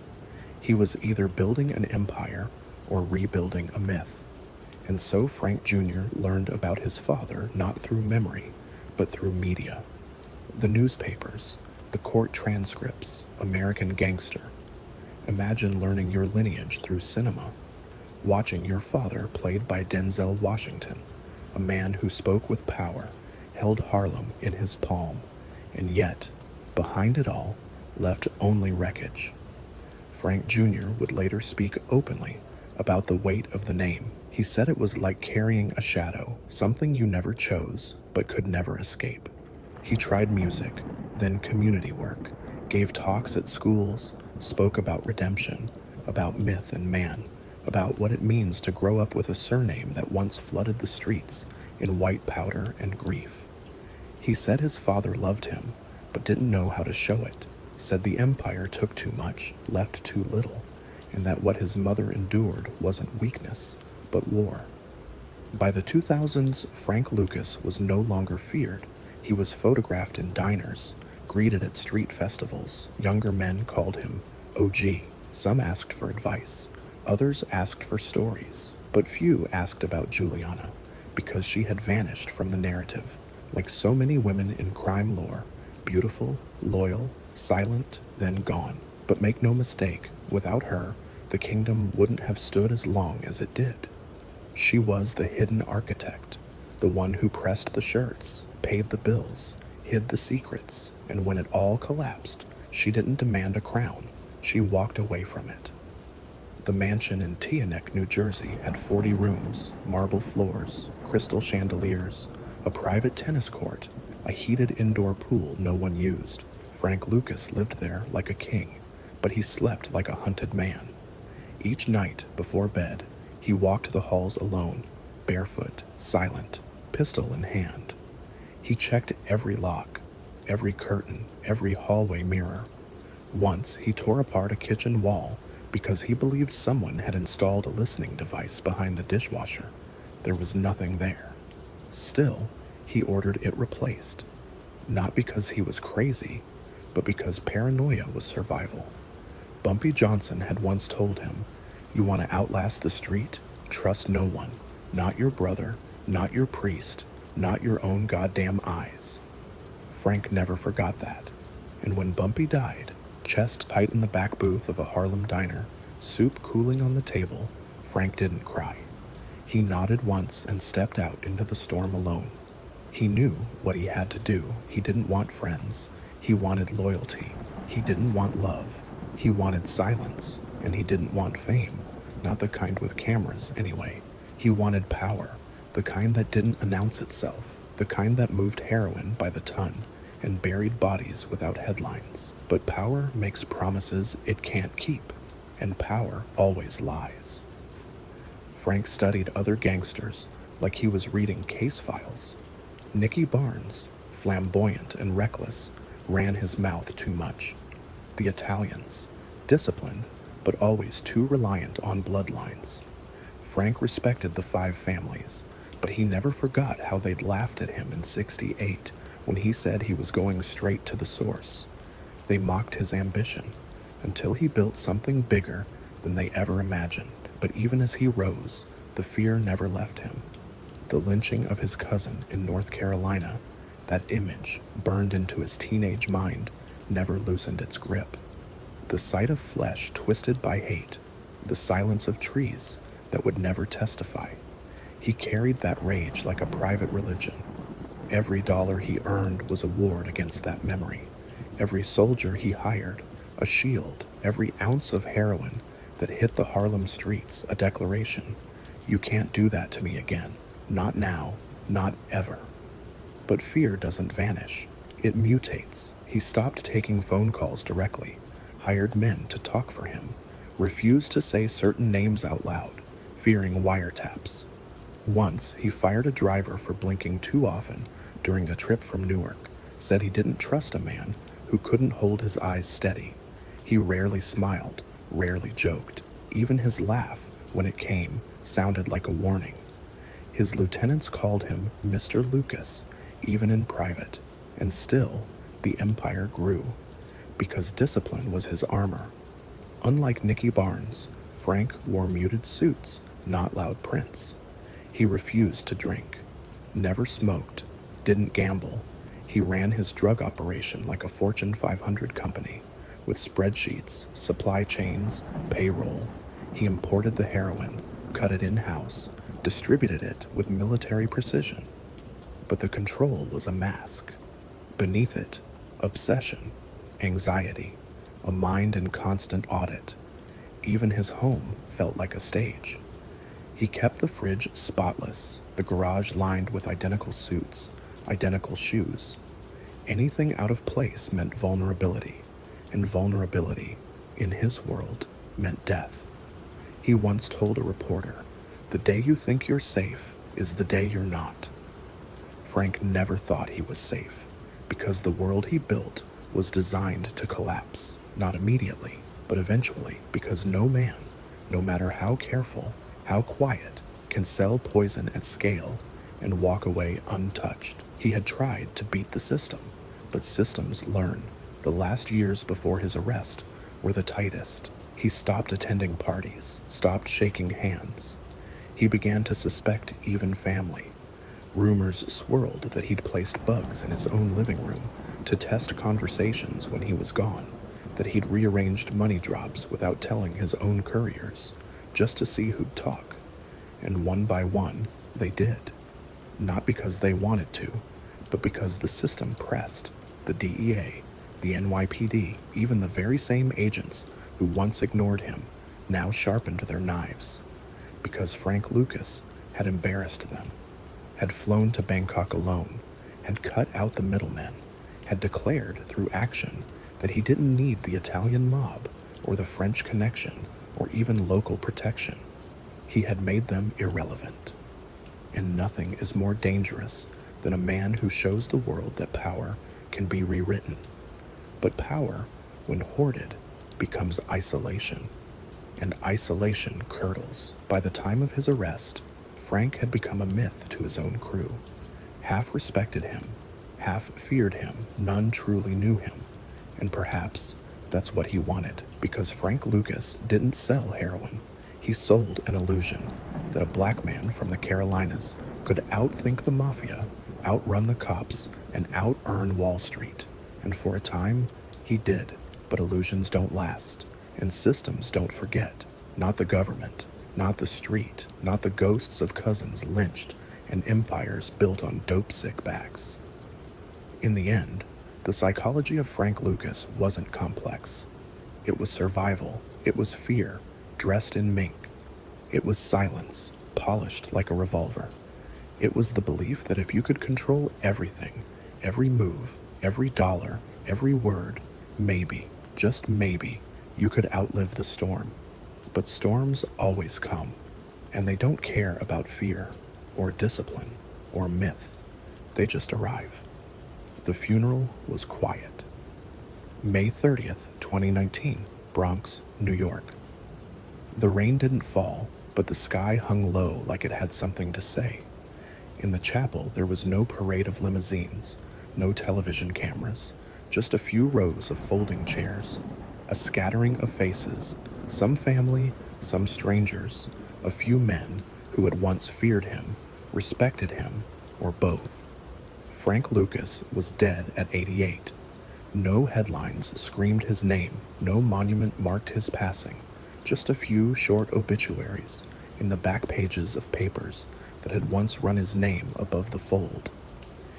He was either building an empire or rebuilding a myth. And so Frank Jr. learned about his father not through memory, but through media. The newspapers, the court transcripts, American Gangster. Imagine learning your lineage through cinema, watching your father played by Denzel Washington, a man who spoke with power, held Harlem in his palm, and yet, behind it all, left only wreckage. Frank Jr. would later speak openly about the weight of the name. He said it was like carrying a shadow, something you never chose but could never escape. He tried music, then community work, gave talks at schools, spoke about redemption, about myth and man, about what it means to grow up with a surname that once flooded the streets in white powder and grief. He said his father loved him, but didn't know how to show it, said the empire took too much, left too little, and that what his mother endured wasn't weakness, but war. By the 2000s, Frank Lucas was no longer feared. He was photographed in diners, greeted at street festivals. Younger men called him OG. Some asked for advice. Others asked for stories. But few asked about Juliana, because she had vanished from the narrative, like so many women in crime lore. Beautiful, loyal, silent, then gone. But make no mistake, without her, the kingdom wouldn't have stood as long as it did. She was the hidden architect, the one who pressed the shirts, paid the bills, hid the secrets, and when it all collapsed, she didn't demand a crown. She walked away from it. The mansion in Teaneck, New Jersey had 40 rooms, marble floors, crystal chandeliers, a private tennis court, a heated indoor pool no one used. Frank Lucas lived there like a king, but he slept like a hunted man. Each night, before bed, he walked the halls alone, barefoot, silent, pistol in hand. He checked every lock, every curtain, every hallway mirror. Once, he tore apart a kitchen wall because he believed someone had installed a listening device behind the dishwasher. There was nothing there. Still, he ordered it replaced, not because he was crazy, but because paranoia was survival. Bumpy Johnson had once told him, "You want to outlast the street? Trust no one. Not your brother, not your priest, not your own goddamn eyes." Frank never forgot that. And when Bumpy died, chest tight in the back booth of a Harlem diner, soup cooling on the table, Frank didn't cry. He nodded once and stepped out into the storm alone. He knew what he had to do. He didn't want friends. He wanted loyalty. He didn't want love. He wanted silence, and he didn't want fame. Not the kind with cameras, anyway. He wanted power, the kind that didn't announce itself, the kind that moved heroin by the ton and buried bodies without headlines. But power makes promises it can't keep, and power always lies. Frank studied other gangsters like he was reading case files. Nicky Barnes, flamboyant and reckless, ran his mouth too much. The Italians, disciplined, but always too reliant on bloodlines. Frank respected the 5 families, but he never forgot how they'd laughed at him in '68 when he said he was going straight to the source. They mocked his ambition until he built something bigger than they ever imagined. But even as he rose, the fear never left him. The lynching of his cousin in North Carolina, that image burned into his teenage mind, never loosened its grip. The sight of flesh twisted by hate, the silence of trees that would never testify. He carried that rage like a private religion. Every dollar he earned was a ward against that memory. Every soldier he hired, a shield. Every ounce of heroin that hit the Harlem streets, a declaration. You can't do that to me again. Not now, not ever. But fear doesn't vanish. It mutates. He stopped taking phone calls directly, hired men to talk for him, refused to say certain names out loud, fearing wiretaps. Once, he fired a driver for blinking too often during a trip from Newark, said he didn't trust a man who couldn't hold his eyes steady. He rarely smiled, rarely joked. Even his laugh, when it came, sounded like a warning. His lieutenants called him Mr. Lucas, even in private, and still, the empire grew, because discipline was his armor. Unlike Nicky Barnes, Frank wore muted suits, not loud prints. He refused to drink, never smoked, didn't gamble. He ran his drug operation like a Fortune 500 company, with spreadsheets, supply chains, payroll. He imported the heroin, cut it in-house, distributed it with military precision. But the control was a mask. Beneath it, obsession, anxiety, a mind in constant audit. Even his home felt like a stage. He kept the fridge spotless, the garage lined with identical suits, identical shoes. Anything out of place meant vulnerability, and vulnerability, in his world, meant death. He once told a reporter, "The day you think you're safe is the day you're not." Frank never thought he was safe, because the world he built was designed to collapse, not immediately, but eventually, because no man, no matter how careful, how quiet, can sell poison at scale and walk away untouched. He had tried to beat the system, but systems learn. The last years before his arrest were the tightest. He stopped attending parties, stopped shaking hands. He began to suspect even family. Rumors swirled that he'd placed bugs in his own living room to test conversations when he was gone, that he'd rearranged money drops without telling his own couriers, just to see who'd talk. And one by one, they did. Not because they wanted to, but because the system pressed. The DEA, the NYPD, even the very same agents who once ignored him, now sharpened their knives. Because Frank Lucas had embarrassed them, had flown to Bangkok alone, had cut out the middlemen, had declared through action that he didn't need the Italian mob or the French connection or even local protection. He had made them irrelevant. And nothing is more dangerous than a man who shows the world that power can be rewritten. But power, when hoarded, becomes isolation. And isolation curdles. By the time of his arrest, Frank had become a myth to his own crew. Half respected him, half feared him, none truly knew him. And perhaps that's what he wanted, because Frank Lucas didn't sell heroin. He sold an illusion that a black man from the Carolinas could outthink the Mafia, outrun the cops, and out-earn Wall Street. And for a time, he did. But illusions don't last, and systems don't forget. Not the government, not the street, not the ghosts of cousins lynched, and empires built on dope-sick backs. In the end, the psychology of Frank Lucas wasn't complex. It was survival. It was fear, dressed in mink. It was silence, polished like a revolver. It was the belief that if you could control everything, every move, every dollar, every word, maybe, just maybe, you could outlive the storm. But storms always come, and they don't care about fear, or discipline, or myth. They just arrive. The funeral was quiet. May 30th, 2019, Bronx, New York. The rain didn't fall, but the sky hung low like it had something to say. In the chapel, there was no parade of limousines, no television cameras, just a few rows of folding chairs, a scattering of faces, some family, some strangers, a few men who had once feared him, respected him, or both. Frank Lucas was dead at 88. No headlines screamed his name, no monument marked his passing, just a few short obituaries in the back pages of papers that had once run his name above the fold.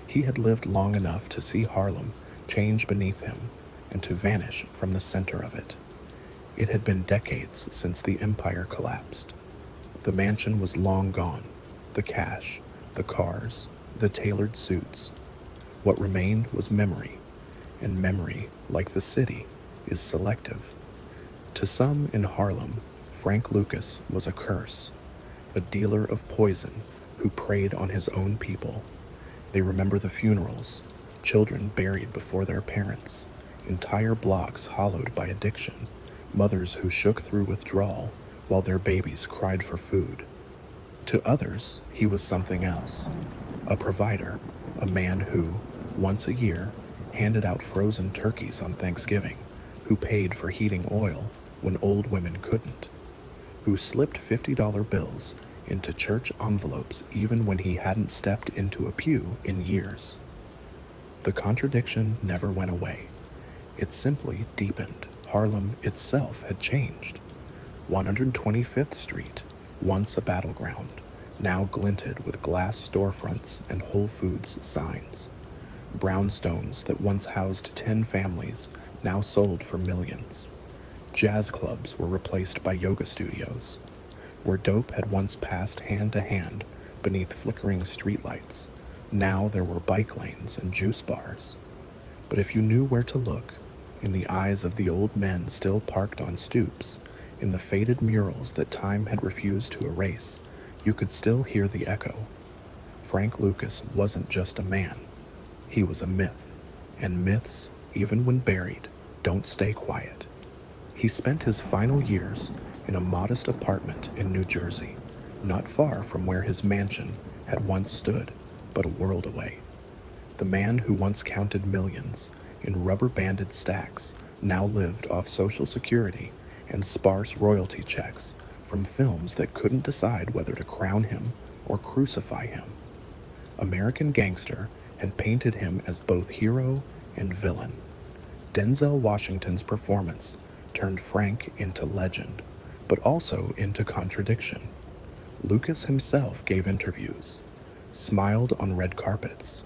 He had lived long enough to see Harlem change beneath him and to vanish from the center of it. It had been decades since the empire collapsed. The mansion was long gone, the cash, the cars, the tailored suits. What remained was memory, and memory, like the city, is selective. To some in Harlem, Frank Lucas was a curse. a dealer of poison who preyed on his own people. They remember the funerals, children buried before their parents, entire blocks hollowed by addiction, mothers who shook through withdrawal while their babies cried for food. To others, he was something else, a provider, a man who, once a year, handed out frozen turkeys on Thanksgiving, who paid for heating oil when old women couldn't, who slipped $50 bills into church envelopes even when he hadn't stepped into a pew in years. The contradiction never went away. It simply deepened. Harlem itself had changed. 125th Street, once a battleground, now glinted with glass storefronts and Whole Foods signs. Brownstones that once housed 10 families now sold for millions. Jazz clubs were replaced by yoga studios. Where dope had once passed hand to hand beneath flickering streetlights, now there were bike lanes and juice bars. But if you knew where to look, in the eyes of the old men still parked on stoops, in the faded murals that time had refused to erase, you could still hear the echo. Frank Lucas wasn't just a man. He was a myth, and myths, even when buried, don't stay quiet. He spent his final years in a modest apartment in New Jersey, not far from where his mansion had once stood, but a world away. The man who once counted millions in rubber-banded stacks now lived off Social Security and sparse royalty checks from films that couldn't decide whether to crown him or crucify him. American Gangster had painted him as both hero and villain. Denzel Washington's performance turned Frank into legend, but also into contradiction. Lucas himself gave interviews, smiled on red carpets,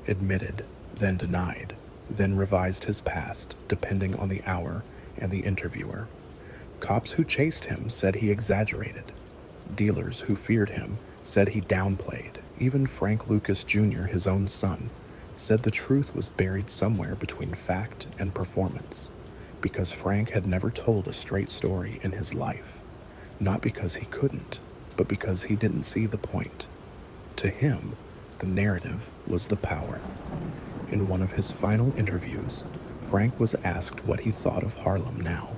admitted, then denied, then revised his past depending on the hour and the interviewer. Cops who chased him said he exaggerated. Dealers who feared him said he downplayed. Even Frank Lucas Jr., his own son, said the truth was buried somewhere between fact and performance, because Frank had never told a straight story in his life. Not because he couldn't, but because he didn't see the point. To him, the narrative was the power. In one of his final interviews, Frank was asked what he thought of Harlem now.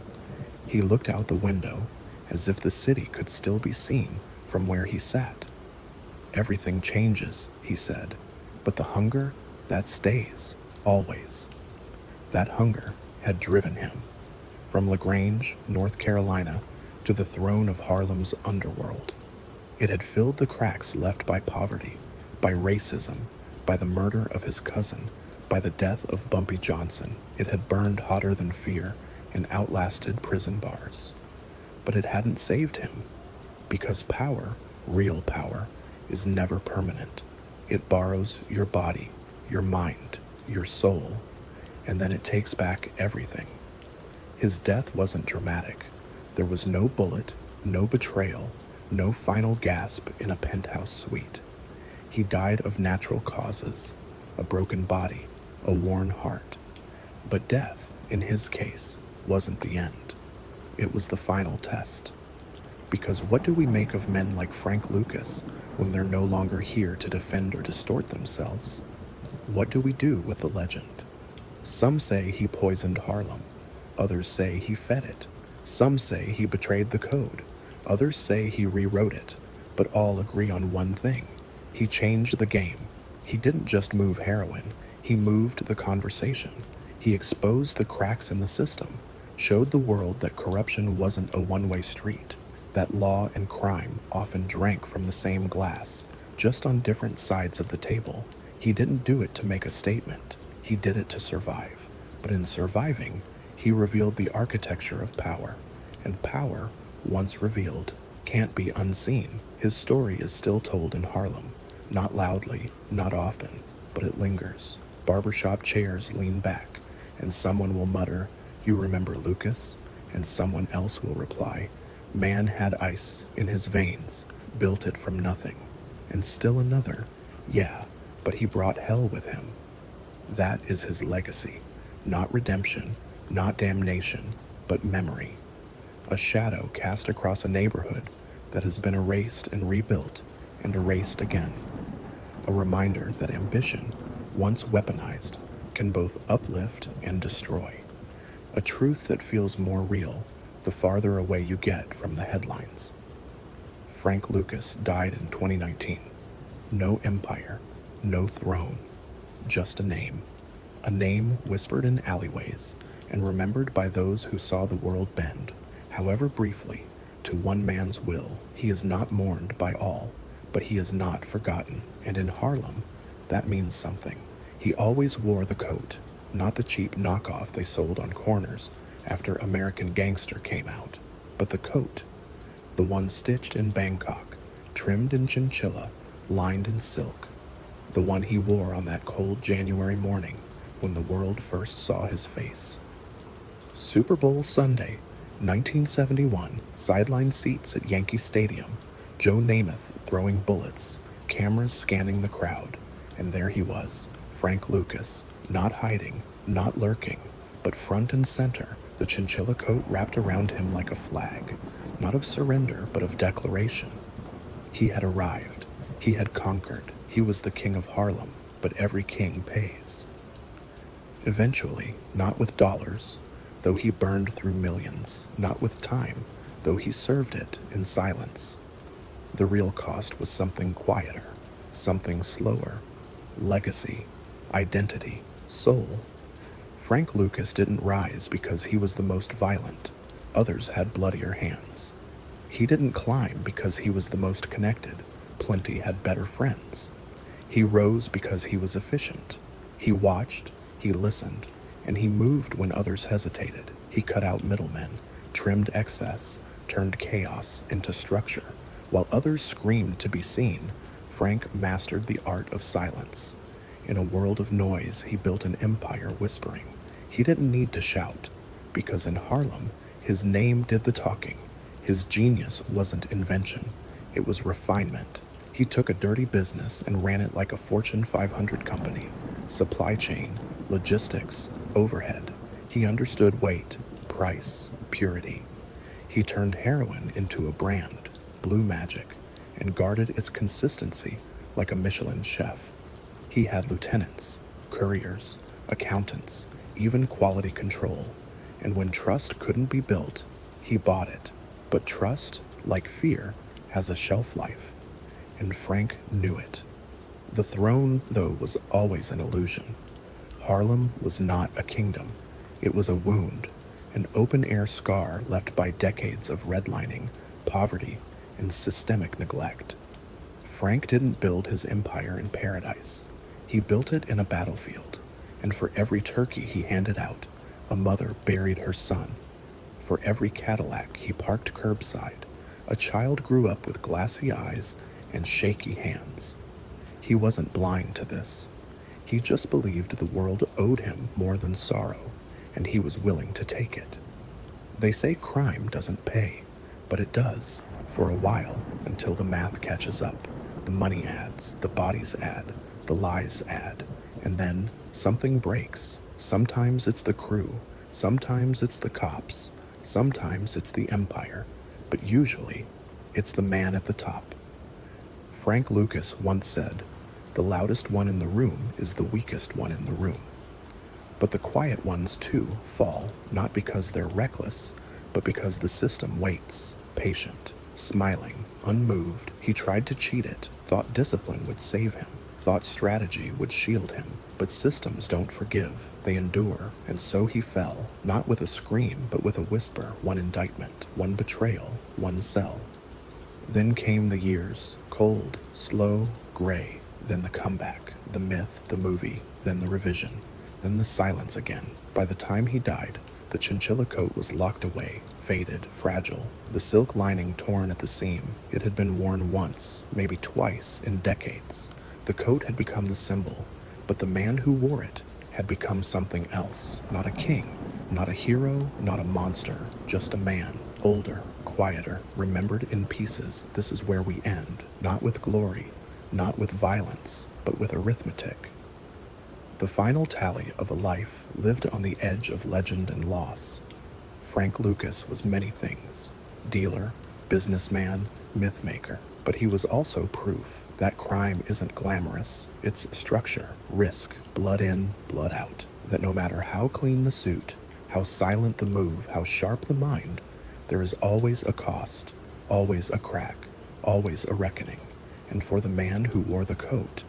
He looked out the window as if the city could still be seen from where he sat. Everything changes, he said, but the hunger, that stays, always. That hunger had driven him from LaGrange, North Carolina, to the throne of Harlem's underworld. It had filled the cracks left by poverty, by racism, by the murder of his cousin, by the death of Bumpy Johnson. It had burned hotter than fear and outlasted prison bars. But it hadn't saved him, because power, real power, is never permanent. It borrows your body, your mind, your soul, and then it takes back everything. His death wasn't dramatic. There was no bullet, no betrayal, no final gasp in a penthouse suite. He died of natural causes, a broken body, a worn heart. But death, in his case, wasn't the end. It was the final test. Because what do we make of men like Frank Lucas when they're no longer here to defend or distort themselves? What do we do with the legend? Some say he poisoned Harlem. Others say he fed it. Some say he betrayed the code. Others say he rewrote it. But all agree on one thing. He changed the game. He didn't just move heroin. He moved the conversation. He exposed the cracks in the system, showed the world that corruption wasn't a one-way street, that law and crime often drank from the same glass, just on different sides of the table. He didn't do it to make a statement. He did it to survive. But in surviving, he revealed the architecture of power. And power, once revealed, can't be unseen. His story is still told in Harlem. Not loudly, not often, but it lingers. Barbershop chairs lean back, and someone will mutter, "You remember Lucas?" And someone else will reply, "Man had ice in his veins, built it from nothing." And still another, "Yeah, but he brought hell with him." That is his legacy. Not redemption, not damnation, but memory. A shadow cast across a neighborhood that has been erased and rebuilt and erased again. A reminder that ambition, once weaponized, can both uplift and destroy. A truth that feels more real the farther away you get from the headlines. Frank Lucas died in 2019. No empire, no throne, just a name. A name whispered in alleyways and remembered by those who saw the world bend, however briefly, to one man's will. He is not mourned by all, but he is not forgotten, and in Harlem, that means something. He always wore the coat, not the cheap knockoff they sold on corners after American Gangster came out, but the coat, the one stitched in Bangkok, trimmed in chinchilla, lined in silk, the one he wore on that cold January morning when the world first saw his face. Super Bowl Sunday, 1971, sideline seats at Yankee Stadium, Joe Namath throwing bullets, cameras scanning the crowd, and there he was, Frank Lucas, not hiding, not lurking, but front and center, the chinchilla coat wrapped around him like a flag, not of surrender, but of declaration. He had arrived. He had conquered. He was the king of Harlem, but every king pays. Eventually, not with dollars, though he burned through millions, not with time, though he served it in silence. The real cost was something quieter, something slower, legacy, identity, soul. Frank Lucas didn't rise because he was the most violent. Others had bloodier hands. He didn't climb because he was the most connected. Plenty had better friends. He rose because he was efficient. He watched, he listened, and he moved when others hesitated. He cut out middlemen, trimmed excess, turned chaos into structure. While others screamed to be seen, Frank mastered the art of silence. In a world of noise, he built an empire whispering. He didn't need to shout, because in Harlem, his name did the talking. His genius wasn't invention, it was refinement. He took a dirty business and ran it like a Fortune 500 company. Supply chain, logistics, overhead. He understood weight, price, purity. He turned heroin into a brand, Blue Magic, and guarded its consistency like a Michelin chef. He had lieutenants, couriers, accountants, even quality control. And when trust couldn't be built, he bought it. But trust, like fear, has a shelf life. And Frank knew it. The throne, though, was always an illusion. Harlem was not a kingdom. It was a wound, an open-air scar left by decades of redlining, poverty, and systemic neglect. Frank didn't build his empire in paradise. He built it in a battlefield, and for every turkey he handed out, a mother buried her son. For every Cadillac he parked curbside, a child grew up with glassy eyes and shaky hands. He wasn't blind to this. He just believed the world owed him more than sorrow, and he was willing to take it. They say crime doesn't pay, but it does, for a while, until the math catches up. The money adds, the bodies add, the lies add, and then something breaks. Sometimes it's the crew, sometimes it's the cops, sometimes it's the empire, but usually it's the man at the top. Frank Lucas once said, "The loudest one in the room is the weakest one in the room." But the quiet ones, too, fall, not because they're reckless, but because the system waits, patient, smiling, unmoved. He tried to cheat it, thought discipline would save him, thought strategy would shield him. But systems don't forgive, they endure, and so he fell, not with a scream, but with a whisper, one indictment, one betrayal, one cell. Then came the years, cold, slow, gray, then the comeback, the myth, the movie, then the revision, then the silence again. By the time he died, the chinchilla coat was locked away, faded, fragile, the silk lining torn at the seam. It had been worn once, maybe twice, in decades. The coat had become the symbol, but the man who wore it had become something else. Not a king, not a hero, not a monster, just a man, older, quieter, remembered in pieces. This is where we end, not with glory, not with violence, but with arithmetic. The final tally of a life lived on the edge of legend and loss. Frank Lucas was many things: dealer, businessman, mythmaker, but he was also proof that crime isn't glamorous. It's structure, risk, blood in, blood out. That no matter how clean the suit, how silent the move, how sharp the mind, there is always a cost, always a crack, always a reckoning. And for the man who wore the coat,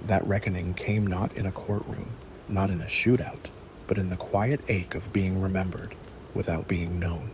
that reckoning came not in a courtroom, not in a shootout, but in the quiet ache of being remembered without being known.